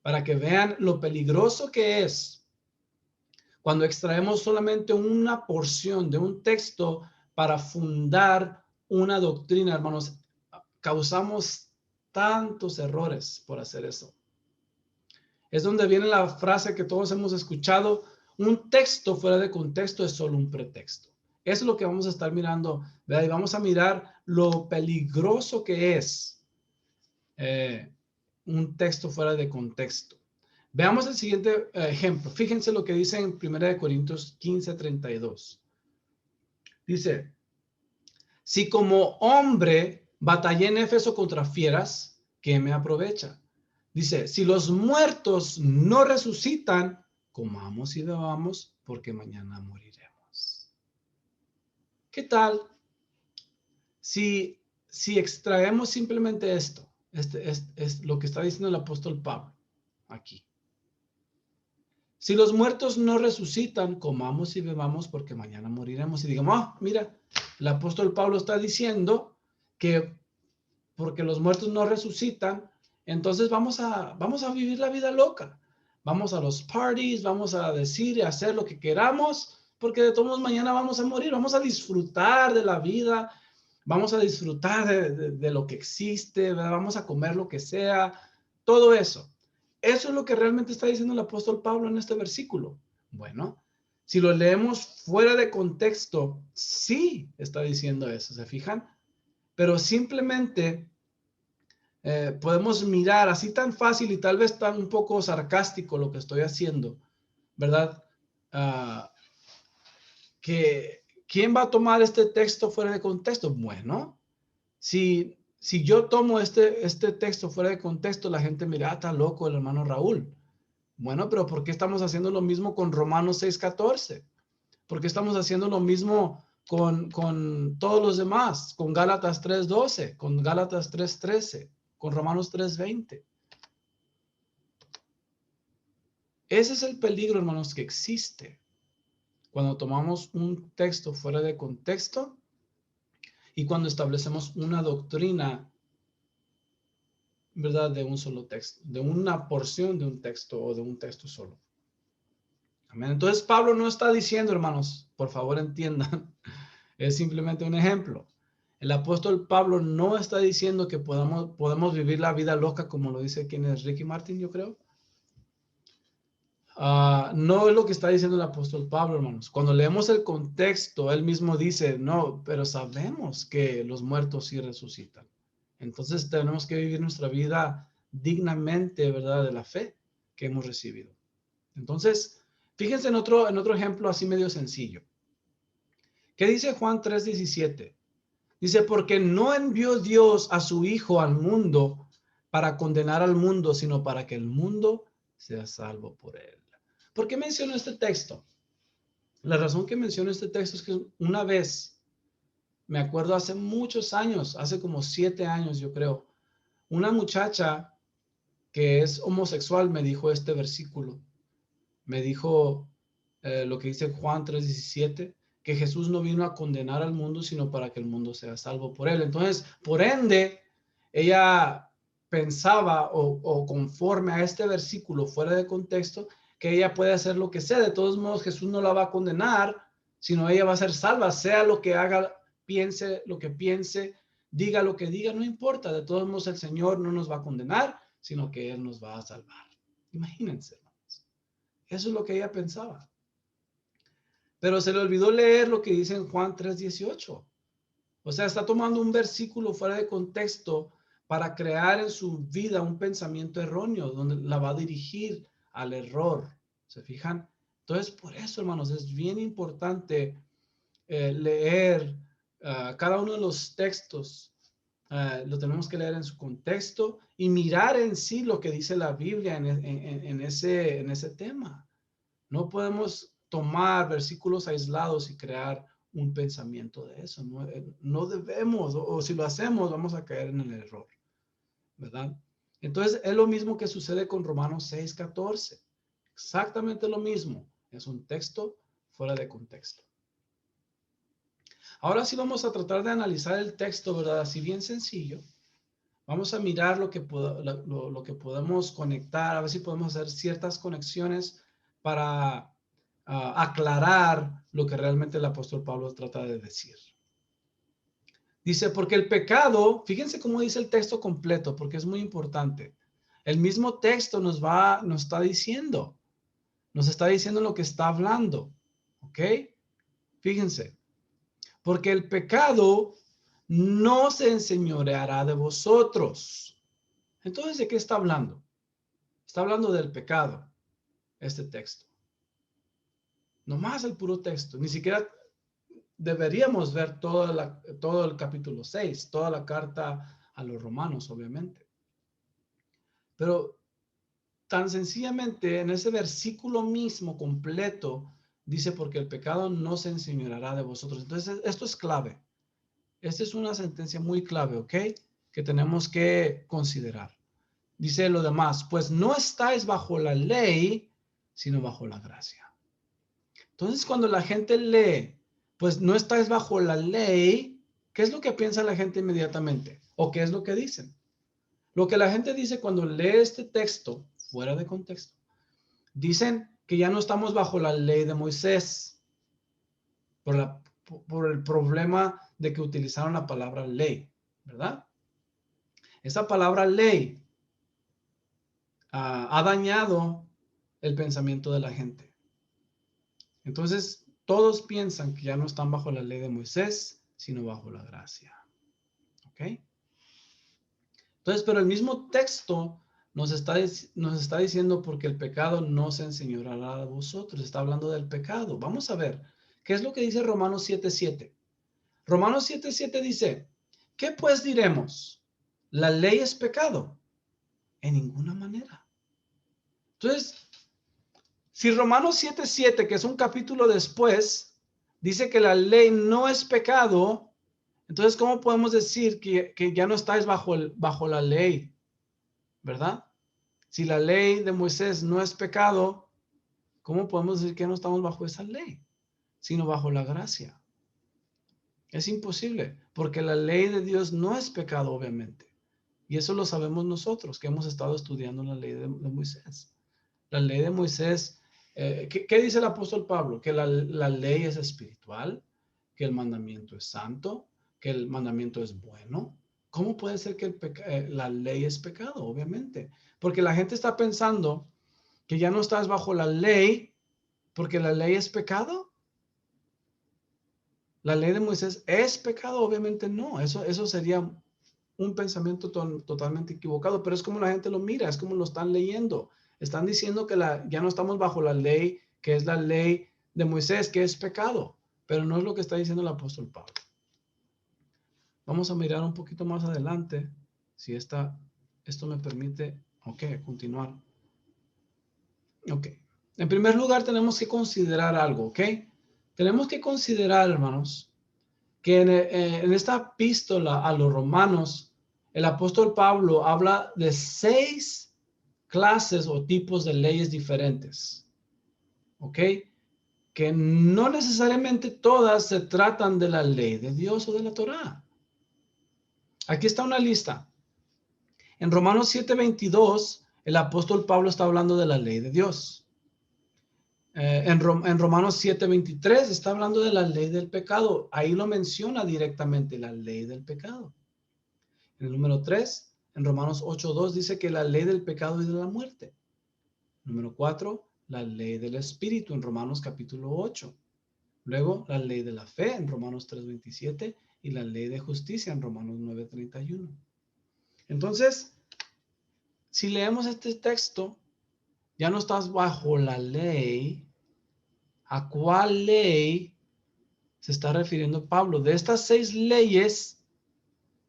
para que vean lo peligroso que es cuando extraemos solamente una porción de un texto para fundar una doctrina, hermanos. Causamos tantos errores por hacer eso. Es donde viene la frase que todos hemos escuchado: un texto fuera de contexto es solo un pretexto. Eso es lo que vamos a estar mirando, ¿verdad? Y vamos a mirar lo peligroso que es un texto fuera de contexto. Veamos el siguiente ejemplo. Fíjense lo que dice en 1 Corintios 15:32. Dice: si como hombre batallé en Éfeso contra fieras, ¿qué me aprovecha? Dice: si los muertos no resucitan, comamos y bebamos, porque mañana moriremos. ¿Qué tal si extraemos simplemente esto? Es lo que está diciendo el apóstol Pablo aquí. Si los muertos no resucitan, comamos y bebamos porque mañana moriremos. Y digamos, mira, el apóstol Pablo está diciendo que porque los muertos no resucitan, entonces vamos a vivir la vida loca. Vamos a los parties, vamos a decir y hacer lo que queramos, porque de todos modos mañana vamos a morir. Vamos a disfrutar de la vida, vamos a disfrutar de lo que existe, ¿verdad? Vamos a comer lo que sea, todo eso. Eso es lo que realmente está diciendo el apóstol Pablo en este versículo. Bueno, si lo leemos fuera de contexto, sí está diciendo eso, ¿se fijan? Pero simplemente podemos mirar así tan fácil y tal vez tan un poco sarcástico lo que estoy haciendo, ¿verdad? ah, que ¿quién va a tomar este texto fuera de contexto? Bueno, si yo tomo este texto fuera de contexto, la gente mira, está loco el hermano Raúl. Bueno, pero ¿por qué estamos haciendo lo mismo con Romanos 6:14? ¿Por qué estamos haciendo lo mismo con todos los demás? Con Gálatas 3:12, con Gálatas 3:13, con Romanos 3:20. Ese es el peligro, hermanos, que existe cuando tomamos un texto fuera de contexto y cuando establecemos una doctrina, ¿verdad? De un solo texto, de una porción de un texto o de un texto solo. Amén. Entonces Pablo no está diciendo, hermanos, por favor entiendan, es simplemente un ejemplo. El apóstol Pablo no está diciendo que podemos vivir la vida loca como lo dice quien es Ricky Martin, yo creo. No es lo que está diciendo el apóstol Pablo, hermanos. Cuando leemos el contexto, él mismo dice, no, pero sabemos que los muertos sí resucitan. Entonces tenemos que vivir nuestra vida dignamente, ¿verdad? De la fe que hemos recibido. Entonces, fíjense en otro ejemplo así medio sencillo. ¿Qué dice Juan 3:17? Dice, porque no envió Dios a su Hijo al mundo para condenar al mundo, sino para que el mundo sea salvo por él. ¿Por qué menciono este texto? La razón que menciono este texto es que una vez, me acuerdo hace muchos años, hace como 7 años yo creo, una muchacha que es homosexual me dijo este versículo. Me dijo lo que dice Juan 3:17, que Jesús no vino a condenar al mundo, sino para que el mundo sea salvo por él. Entonces, por ende, ella pensaba o conforme a este versículo fuera de contexto, que ella puede hacer lo que sea. De todos modos, Jesús no la va a condenar, sino ella va a ser salva, sea lo que haga, piense lo que piense, diga lo que diga, no importa. De todos modos, el Señor no nos va a condenar, sino que Él nos va a salvar. Imagínense. Eso es lo que ella pensaba. Pero se le olvidó leer lo que dice en Juan 3:18. O sea, está tomando un versículo fuera de contexto para crear en su vida un pensamiento erróneo, donde la va a dirigir al error. ¿Se fijan? Entonces, por eso, hermanos, es bien importante leer cada uno de los textos. Lo tenemos que leer en su contexto y mirar en sí lo que dice la Biblia en ese tema. No podemos tomar versículos aislados y crear un pensamiento de eso. No debemos, o si lo hacemos, vamos a caer en el error, ¿verdad? Entonces, es lo mismo que sucede con Romanos 6:14. Exactamente lo mismo. Es un texto fuera de contexto. Ahora sí vamos a tratar de analizar el texto, ¿verdad? Así bien sencillo. Vamos a mirar lo que podemos conectar, a ver si podemos hacer ciertas conexiones para aclarar lo que realmente el apóstol Pablo trata de decir. Dice, porque el pecado, fíjense cómo dice el texto completo, porque es muy importante. El mismo texto nos está diciendo lo que está hablando, ¿ok? Fíjense, porque el pecado no se enseñoreará de vosotros. Entonces, ¿de qué está hablando? Está hablando del pecado, este texto. Nomás el puro texto. Ni siquiera deberíamos ver todo el capítulo 6, toda la carta a los romanos, obviamente. Pero tan sencillamente en ese versículo mismo completo dice, porque el pecado no se enseñoreará de vosotros. Entonces, esto es clave. Esta es una sentencia muy clave, ¿ok? Que tenemos que considerar. Dice lo demás, pues no estáis bajo la ley, sino bajo la gracia. Entonces, cuando la gente lee, pues no estáis bajo la ley, ¿qué es lo que piensa la gente inmediatamente? ¿O qué es lo que dicen? Lo que la gente dice cuando lee este texto, fuera de contexto, dicen que ya no estamos bajo la ley de Moisés, por el problema de que utilizaron la palabra ley, ¿verdad? Esa palabra ley ha dañado el pensamiento de la gente. Entonces, todos piensan que ya no están bajo la ley de Moisés, sino bajo la gracia. ¿Ok? Entonces, pero el mismo texto nos está diciendo porque el pecado no se enseñoreará de vosotros. Está hablando del pecado. Vamos a ver, ¿qué es lo que dice Romanos 7:7? Romanos 7:7 dice, ¿qué pues diremos? ¿La ley es pecado? En ninguna manera. Entonces, si Romanos 7:7, que es un capítulo después, dice que la ley no es pecado, entonces, ¿cómo podemos decir que ya no estáis bajo la ley? ¿Verdad? Si la ley de Moisés no es pecado, ¿cómo podemos decir que no estamos bajo esa ley, sino bajo la gracia? Es imposible, porque la ley de Dios no es pecado, obviamente. Y eso lo sabemos nosotros, que hemos estado estudiando la ley de Moisés. La ley de Moisés, ¿qué dice el apóstol Pablo? Que la ley es espiritual, que el mandamiento es santo, que el mandamiento es bueno. ¿Cómo puede ser que la ley es pecado? Obviamente, porque la gente está pensando que ya no estás bajo la ley porque la ley es pecado. La ley de Moisés es pecado, obviamente no. Eso sería un pensamiento totalmente equivocado, pero es como la gente lo mira, es como lo están leyendo. Están diciendo que ya no estamos bajo la ley, que es la ley de Moisés, que es pecado, pero no es lo que está diciendo el apóstol Pablo. Vamos a mirar un poquito más adelante, si esto me permite, continuar. En primer lugar tenemos que considerar algo, Tenemos que considerar, hermanos, que en esta epístola a los romanos, el apóstol Pablo habla de 6 clases o tipos de leyes diferentes, que no necesariamente todas se tratan de la ley de Dios o de la Torá. Aquí está una lista. En Romanos 7:22, el apóstol Pablo está hablando de la ley de Dios. En Romanos 7:23 está hablando de la ley del pecado. Ahí lo menciona directamente, la ley del pecado. En el número 3, en Romanos 8:2 dice que la ley del pecado y de la muerte. Número 4, la ley del espíritu en Romanos capítulo 8. Luego, la ley de la fe en Romanos 3:27 y la ley de justicia en Romanos 9:31. Entonces, si leemos este texto, ya no estás bajo la ley. ¿A cuál ley se está refiriendo Pablo? De estas 6 leyes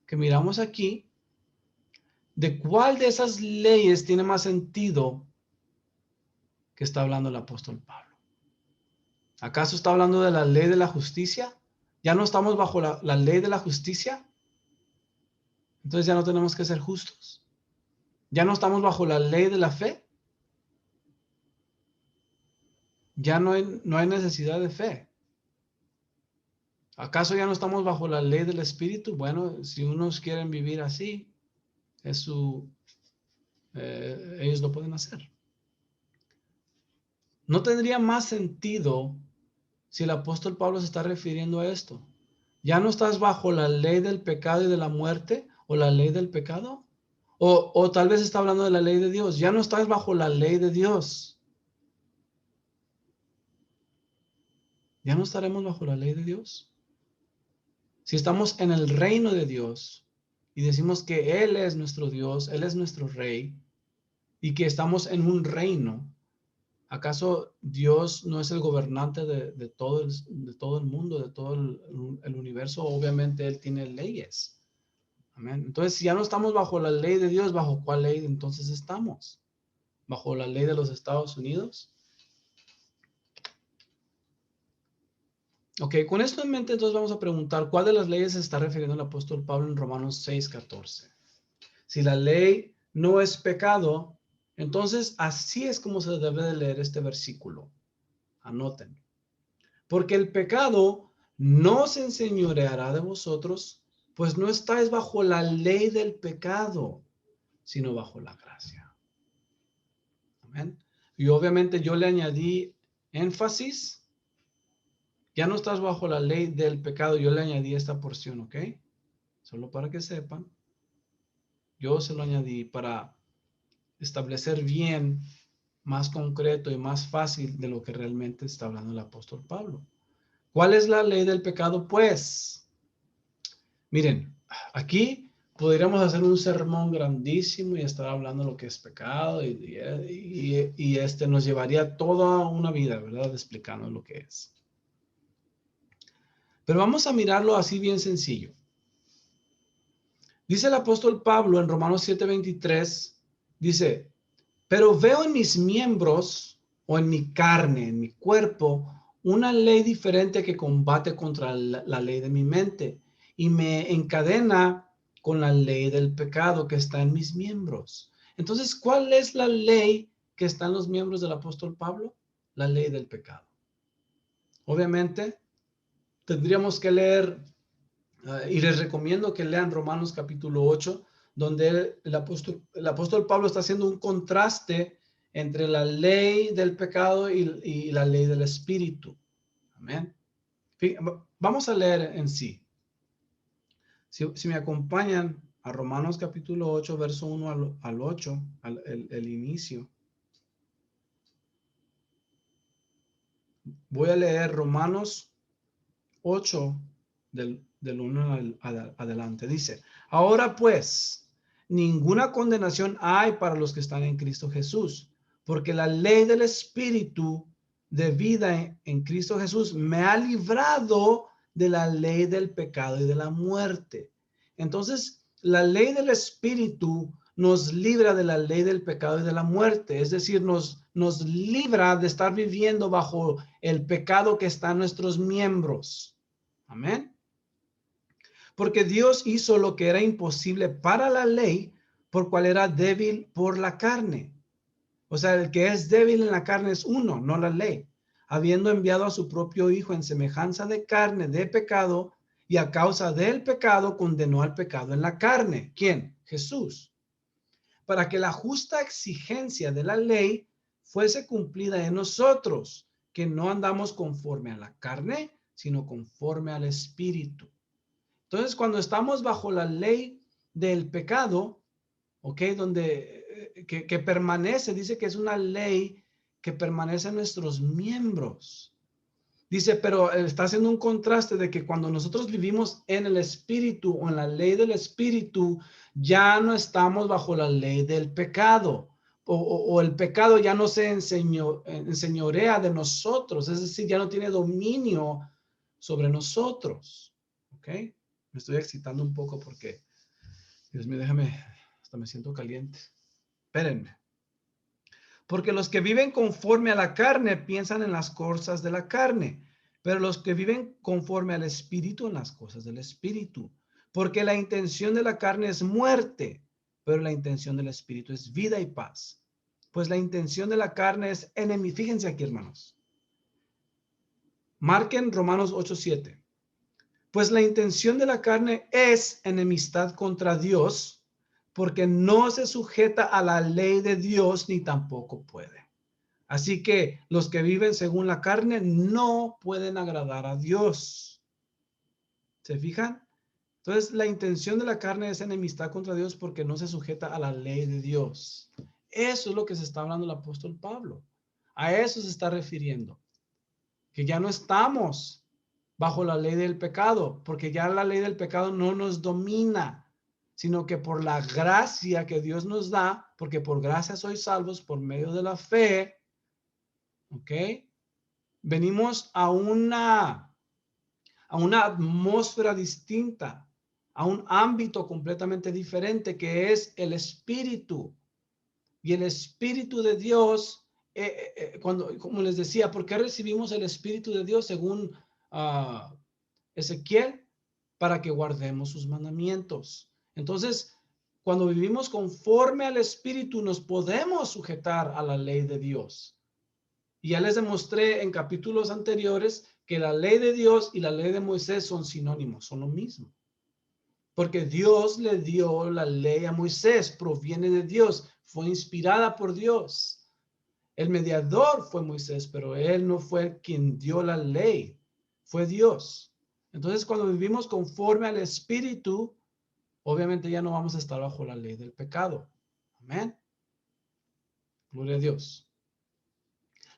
que miramos aquí, ¿de cuál de esas leyes tiene más sentido que está hablando el apóstol Pablo? ¿Acaso está hablando de la ley de la justicia? ¿Ya no estamos bajo la ley de la justicia? Entonces ya no tenemos que ser justos. ¿Ya no estamos bajo la ley de la fe? Ya no hay necesidad de fe. ¿Acaso ya no estamos bajo la ley del espíritu? Bueno, si unos quieren vivir así, ellos lo pueden hacer. ¿No tendría más sentido si el apóstol Pablo se está refiriendo a esto? ¿Ya no estás bajo la ley del pecado y de la muerte o la ley del pecado? O tal vez está hablando de la ley de Dios. ¿Ya no estás bajo la ley de Dios? ¿Ya no estaremos bajo la ley de Dios? Si estamos en el reino de Dios y decimos que Él es nuestro Dios, Él es nuestro Rey y que estamos en un reino, ¿acaso Dios no es el gobernante de todo el mundo, de todo el universo? Obviamente Él tiene leyes. Amén. Entonces, si ya no estamos bajo la ley de Dios, ¿bajo cuál ley entonces estamos? ¿Bajo la ley de los Estados Unidos? Con esto en mente, entonces vamos a preguntar, ¿cuál de las leyes se está refiriendo el apóstol Pablo en Romanos 6:14? Si la ley no es pecado, entonces así es como se debe de leer este versículo. Anoten. Porque el pecado no se enseñoreará de vosotros, pues no estáis bajo la ley del pecado, sino bajo la gracia. Amén. Y obviamente yo le añadí énfasis. Ya no estás bajo la ley del pecado. Yo le añadí esta porción, Solo para que sepan. Yo se lo añadí para establecer bien, más concreto y más fácil de lo que realmente está hablando el apóstol Pablo. ¿Cuál es la ley del pecado? Pues, miren, aquí podríamos hacer un sermón grandísimo y estar hablando de lo que es pecado y nos llevaría toda una vida, ¿verdad? Explicando lo que es. Pero vamos a mirarlo así bien sencillo. Dice el apóstol Pablo en Romanos 7:23, dice, pero veo en mis miembros o en mi carne, en mi cuerpo, una ley diferente que combate contra la ley de mi mente y me encadena con la ley del pecado que está en mis miembros. Entonces, ¿cuál es la ley que está en los miembros del apóstol Pablo? La ley del pecado. Obviamente, tendríamos que leer, y les recomiendo que lean Romanos capítulo 8, donde el apóstol Pablo está haciendo un contraste entre la ley del pecado y la ley del espíritu. Amén. Vamos a leer en sí. Si me acompañan a Romanos capítulo 8, verso 1 al 8, el inicio. Voy a leer Romanos 8 del 1 adelante. Dice, ahora pues, ninguna condenación hay para los que están en Cristo Jesús, porque la ley del Espíritu de vida en Cristo Jesús me ha librado de la ley del pecado y de la muerte. Entonces, la ley del Espíritu nos libra de la ley del pecado y de la muerte, es decir, nos libra de estar viviendo bajo el pecado que está en nuestros miembros. Amén. Porque Dios hizo lo que era imposible para la ley, por cual era débil por la carne. O sea, el que es débil en la carne es uno, no la ley. Habiendo enviado a su propio Hijo en semejanza de carne, de pecado, y a causa del pecado condenó al pecado en la carne. ¿Quién? Jesús. Para que la justa exigencia de la ley fuese cumplida en nosotros, que no andamos conforme a la carne, sino conforme al Espíritu. Entonces, cuando estamos bajo la ley del pecado, ¿ok? Donde que permanece, dice que es una ley que permanece en nuestros miembros. Dice, pero está haciendo un contraste de que cuando nosotros vivimos en el Espíritu o en la ley del Espíritu, ya no estamos bajo la ley del pecado. O el pecado ya no se enseñorea de nosotros, es decir, ya no tiene dominio sobre nosotros. ¿Ok? Me estoy excitando un poco porque, Dios mío, déjame, hasta me siento caliente. Espérenme. Porque los que viven conforme a la carne piensan en las cosas de la carne, pero los que viven conforme al Espíritu en las cosas del Espíritu. Porque la intención de la carne es muerte, pero la intención del Espíritu es vida y paz. Pues la intención de la carne es enemigo. Fíjense aquí, hermanos. Marquen Romanos 8:7. Pues la intención de la carne es enemistad contra Dios, porque no se sujeta a la ley de Dios ni tampoco puede. Así que los que viven según la carne no pueden agradar a Dios. ¿Se fijan? Entonces, la intención de la carne es enemistad contra Dios porque no se sujeta a la ley de Dios. Eso es lo que se está hablando el apóstol Pablo. A eso se está refiriendo. Que ya no estamos bajo la ley del pecado, porque ya la ley del pecado no nos domina, sino que por la gracia que Dios nos da, porque por gracia sois salvos por medio de la fe, ¿ok? Venimos a una atmósfera distinta, a un ámbito completamente diferente que es el Espíritu. Y el Espíritu de Dios, como les decía, ¿por qué recibimos el Espíritu de Dios según Ezequiel? Para que guardemos sus mandamientos. Entonces, cuando vivimos conforme al Espíritu, nos podemos sujetar a la ley de Dios. Y ya les demostré en capítulos anteriores que la ley de Dios y la ley de Moisés son sinónimos, son lo mismo. Porque Dios le dio la ley a Moisés, proviene de Dios, fue inspirada por Dios. El mediador fue Moisés, pero él no fue quien dio la ley, fue Dios. Entonces, cuando vivimos conforme al Espíritu, obviamente ya no vamos a estar bajo la ley del pecado. Amén. Gloria a Dios.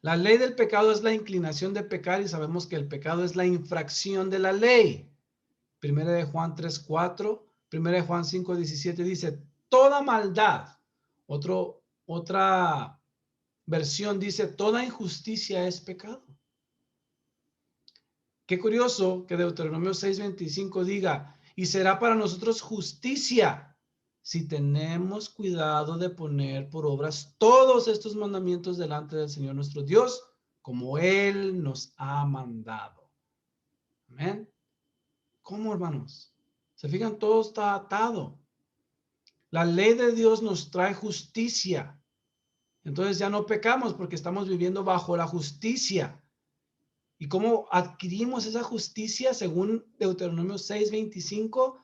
La ley del pecado es la inclinación de pecar y sabemos que el pecado es la infracción de la ley. Primera de Juan 3:4, 1 Juan 5:17 dice, toda maldad. Otra versión dice, toda injusticia es pecado. Qué curioso que Deuteronomio 6:25 diga, y será para nosotros justicia si tenemos cuidado de poner por obras todos estos mandamientos delante del Señor nuestro Dios, como Él nos ha mandado. Amén. ¿Cómo, hermanos? ¿Se fijan? Todo está atado. La ley de Dios nos trae justicia. Entonces ya no pecamos porque estamos viviendo bajo la justicia. ¿Y cómo adquirimos esa justicia? Según Deuteronomio 6:25,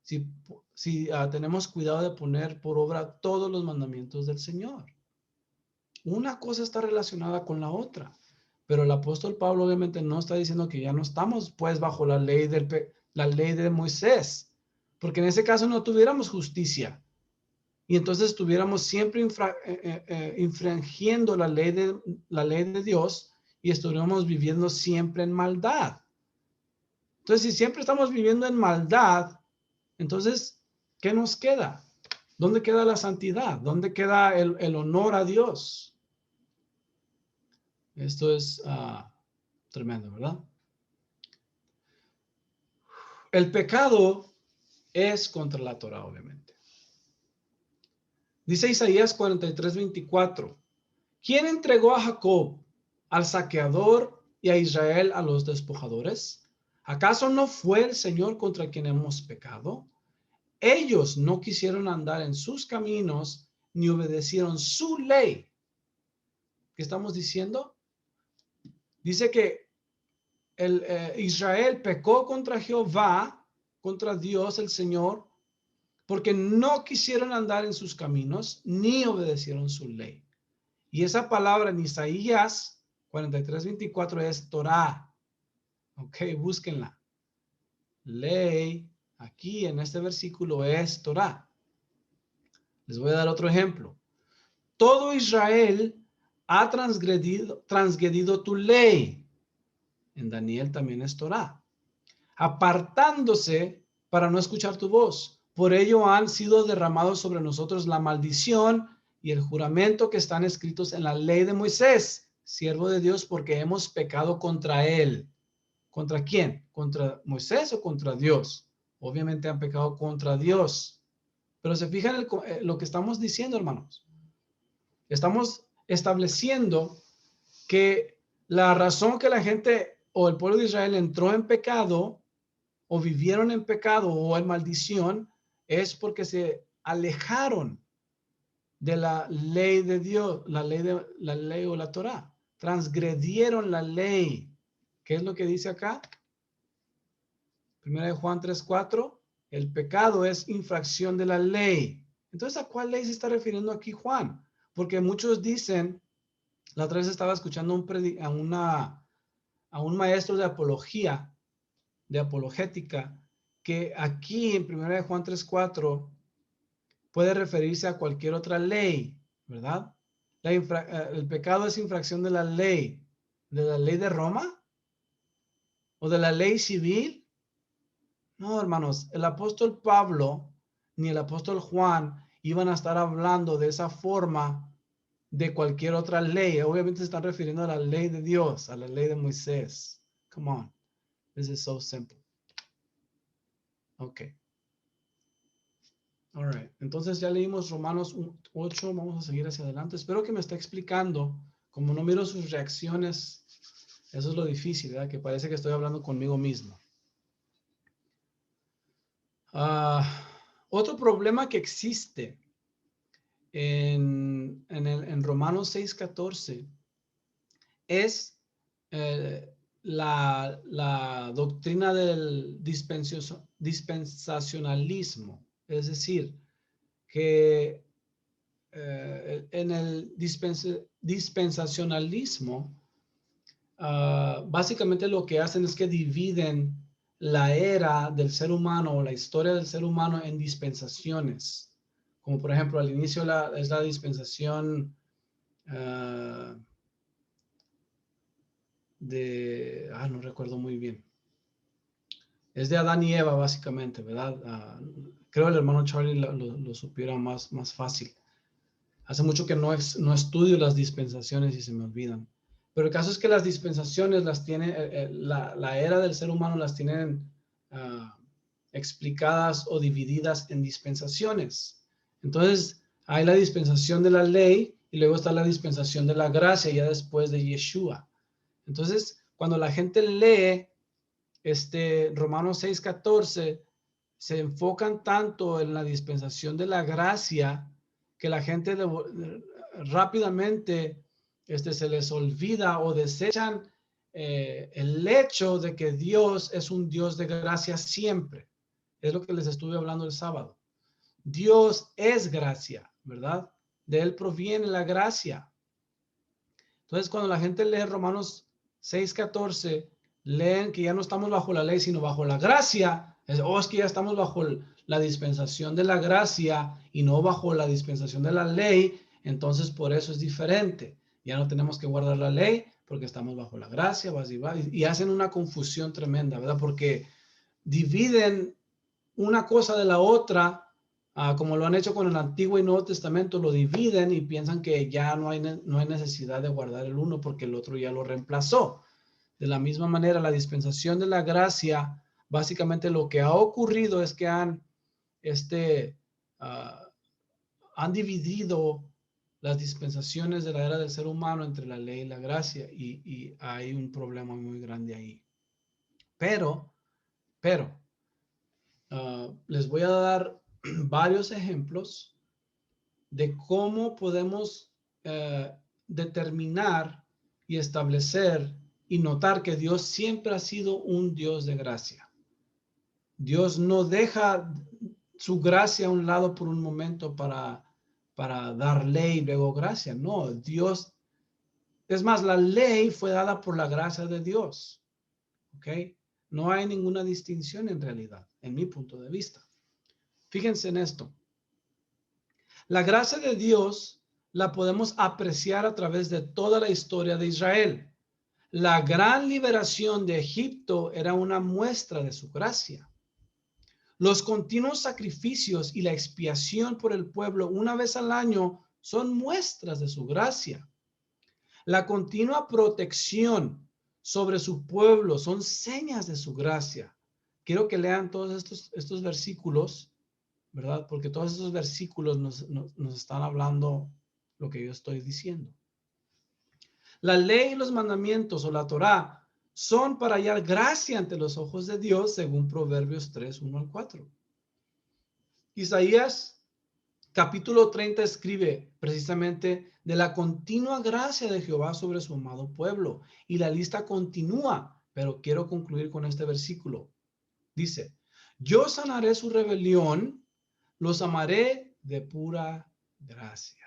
si tenemos cuidado de poner por obra todos los mandamientos del Señor. Una cosa está relacionada con la otra. Pero el apóstol Pablo obviamente no está diciendo que ya no estamos pues bajo la ley de Moisés, porque en ese caso no tuviéramos justicia y entonces estuviéramos siempre infringiendo la ley de Dios y estuviéramos viviendo siempre en maldad. Entonces, si siempre estamos viviendo en maldad, entonces, ¿qué nos queda? ¿Dónde queda la santidad? ¿Dónde queda el honor a Dios? Esto es tremendo, ¿verdad? El pecado es contra la Torah, obviamente. Dice Isaías 43:24. ¿Quién entregó a Jacob al saqueador y a Israel a los despojadores? ¿Acaso no fue el Señor contra quien hemos pecado? Ellos no quisieron andar en sus caminos ni obedecieron su ley. ¿Qué estamos diciendo? Dice que Israel pecó contra Jehová, contra Dios el Señor, porque no quisieron andar en sus caminos ni obedecieron su ley. Y esa palabra en Isaías 43:24 es Torah. Ok, búsquenla. Ley, aquí en este versículo es Torah. Les voy a dar otro ejemplo. Todo Israel ha transgredido tu ley. En Daniel también es Torah. Apartándose para no escuchar tu voz. Por ello han sido derramados sobre nosotros la maldición y el juramento que están escritos en la ley de Moisés, siervo de Dios, porque hemos pecado contra él. ¿Contra quién? ¿Contra Moisés o contra Dios? Obviamente han pecado contra Dios. Pero se fijan lo que estamos diciendo, hermanos. Estamos estableciendo que la razón que la gente o el pueblo de Israel entró en pecado o vivieron en pecado o en maldición es porque se alejaron de la ley de Dios, la ley o la Torah. Transgredieron la ley. ¿Qué es lo que dice acá? 1 Juan 3:4. El pecado es infracción de la ley. Entonces, ¿a cuál ley se está refiriendo aquí Juan? Porque muchos dicen, la otra vez estaba escuchando a un maestro de apología, de apologética, que aquí en 1 Juan 3:4 puede referirse a cualquier otra ley, ¿verdad? El pecado es infracción de la ley de Roma o de la ley civil. No, hermanos, el apóstol Pablo ni el apóstol Juan iban a estar hablando de esa forma de cualquier otra ley. Obviamente se están refiriendo a la ley de Dios, a la ley de Moisés. Come on. This is so simple. Ok. All right. Entonces ya leímos Romanos 8. Vamos a seguir hacia adelante. Espero que me esté explicando. Como no miro sus reacciones, eso es lo difícil, ¿verdad? Que parece que estoy hablando conmigo mismo. Otro problema que existe en Romanos 6:14 es la doctrina del dispensacionalismo. Es decir, que en el dispensacionalismo, básicamente lo que hacen es que dividen la era del ser humano o la historia del ser humano en dispensaciones. Como por ejemplo, al inicio es la dispensación no recuerdo muy bien. Es de Adán y Eva, básicamente, ¿verdad? Creo el hermano Charlie lo supiera más fácil. Hace mucho que no estudio las dispensaciones y se me olvidan. Pero el caso es que las dispensaciones las tiene, la era del ser humano las tienen explicadas o divididas en dispensaciones. Entonces, hay la dispensación de la ley y luego está la dispensación de la gracia ya después de Yeshua. Entonces, cuando la gente lee Romanos 6:14, se enfocan tanto en la dispensación de la gracia que la gente rápidamente se les olvida o desechan el hecho de que Dios es un Dios de gracia siempre. Es lo que les estuve hablando el sábado. Dios es gracia, ¿verdad? De Él proviene la gracia. Entonces, cuando la gente lee Romanos 6:14, leen que ya no estamos bajo la ley, sino bajo la gracia. Es que ya estamos bajo la dispensación de la gracia y no bajo la dispensación de la ley. Entonces, por eso es diferente. Ya no tenemos que guardar la ley porque estamos bajo la gracia. Y hacen una confusión tremenda, ¿verdad? Porque dividen una cosa de la otra. Como lo han hecho con el Antiguo y Nuevo Testamento, lo dividen y piensan que ya no hay necesidad de guardar el uno porque el otro ya lo reemplazó. De la misma manera, la dispensación de la gracia, básicamente lo que ha ocurrido es que han dividido las dispensaciones de la era del ser humano entre la ley y la gracia y hay un problema muy grande ahí. Pero, les voy a dar varios ejemplos de cómo podemos determinar y establecer y notar que Dios siempre ha sido un Dios de gracia. Dios no deja su gracia a un lado por un momento para dar ley y luego gracia. No, Dios, es más, la ley fue dada por la gracia de Dios. ¿Ok? No hay ninguna distinción en realidad, en mi punto de vista. Fíjense en esto. La gracia de Dios la podemos apreciar a través de toda la historia de Israel. La gran liberación de Egipto era una muestra de su gracia. Los continuos sacrificios y la expiación por el pueblo una vez al año son muestras de su gracia. La continua protección sobre su pueblo son señas de su gracia. Quiero que lean todos estos versículos, ¿verdad? Porque todos esos versículos nos están hablando lo que yo estoy diciendo. La ley y los mandamientos o la Torá son para hallar gracia ante los ojos de Dios, según Proverbios 3:1-4. Isaías capítulo 30 escribe precisamente de la continua gracia de Jehová sobre su amado pueblo. Y la lista continúa, pero quiero concluir con este versículo. Dice, yo sanaré su rebelión, los amaré de pura gracia.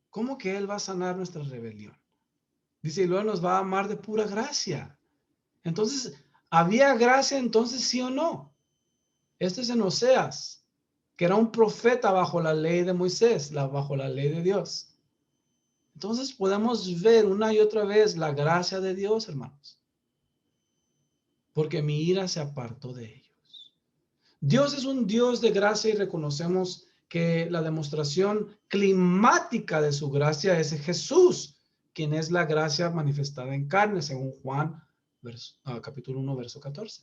¿Cómo que Él va a sanar nuestra rebelión? Dice, y luego nos va a amar de pura gracia. Entonces, ¿había gracia entonces sí o no? Esto es en Oseas, que era un profeta bajo la ley de Moisés, bajo la ley de Dios. Entonces podemos ver una y otra vez la gracia de Dios, hermanos. Porque mi ira se apartó de ellos. Dios es un Dios de gracia y reconocemos que la demostración climática de su gracia es Jesús, quien es la gracia manifestada en carne, según Juan capítulo 1, verso 14.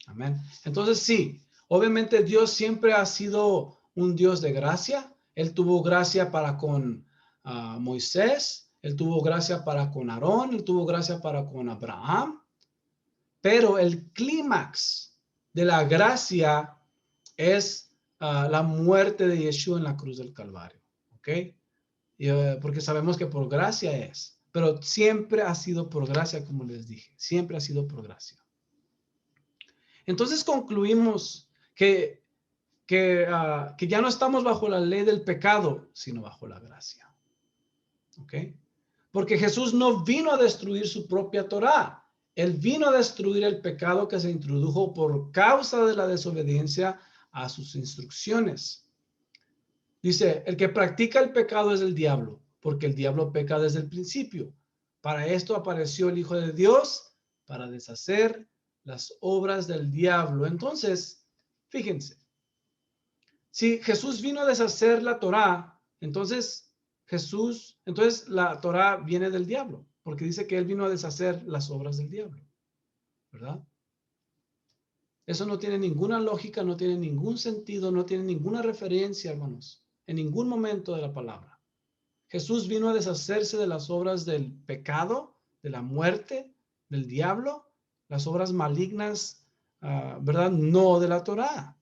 Amén. Entonces sí, obviamente Dios siempre ha sido un Dios de gracia. Él tuvo gracia para con Moisés, Él tuvo gracia para con Aarón, Él tuvo gracia para con Abraham. Pero el clímax de la gracia es la muerte de Yeshua en la cruz del Calvario. ¿Ok? Porque sabemos que por gracia es, pero siempre ha sido por gracia, como les dije, siempre ha sido por gracia. Entonces concluimos que ya no estamos bajo la ley del pecado, sino bajo la gracia. ¿Ok? Porque Jesús no vino a destruir su propia Torá. Él vino a destruir el pecado que se introdujo por causa de la desobediencia a sus instrucciones. Dice, el que practica el pecado es el diablo, porque el diablo peca desde el principio. Para esto apareció el Hijo de Dios, para deshacer las obras del diablo. Entonces, fíjense, Si Jesús vino a deshacer la Torá, entonces la Torá viene del diablo, porque dice que él vino a deshacer las obras del diablo, ¿verdad? Eso no tiene ninguna lógica, no tiene ningún sentido, no tiene ninguna referencia, hermanos, en ningún momento de la palabra. Jesús vino a deshacerse de las obras del pecado, de la muerte, del diablo, las obras malignas, ¿verdad? No de la Torá.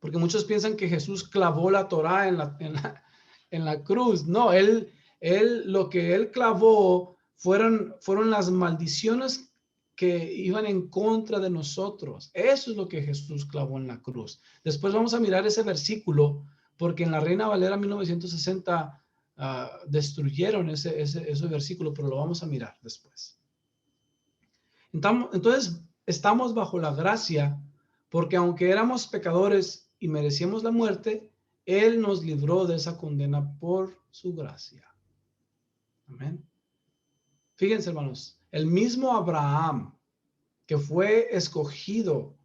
Porque muchos piensan que Jesús clavó la Torá en la cruz. No, lo que él clavó fueron las maldiciones que iban en contra de nosotros. Eso es lo que Jesús clavó en la cruz. Después vamos a mirar ese versículo, porque en la Reina Valera 1960 destruyeron ese versículo, pero lo vamos a mirar después. Entonces, estamos bajo la gracia, porque aunque éramos pecadores y merecíamos la muerte, Él nos libró de esa condena por su gracia. Amén. Fíjense, hermanos, el mismo Abraham, que fue escogido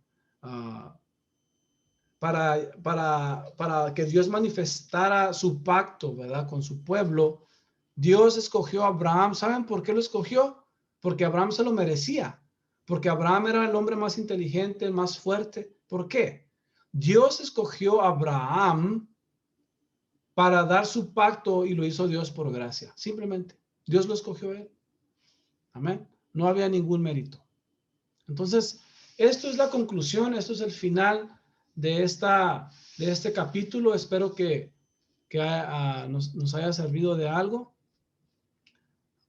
para que Dios manifestara su pacto, ¿verdad?, con su pueblo. Dios escogió a Abraham. ¿Saben por qué lo escogió? Porque Abraham se lo merecía. Porque Abraham era el hombre más inteligente, el más fuerte. ¿Por qué? Dios escogió a Abraham para dar su pacto y lo hizo Dios por gracia. Simplemente, Dios lo escogió a él. Amén. No había ningún mérito. Entonces, esto es la conclusión, esto es el final de este capítulo. Espero que nos haya servido de algo.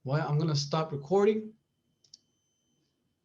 I'm going to stop recording.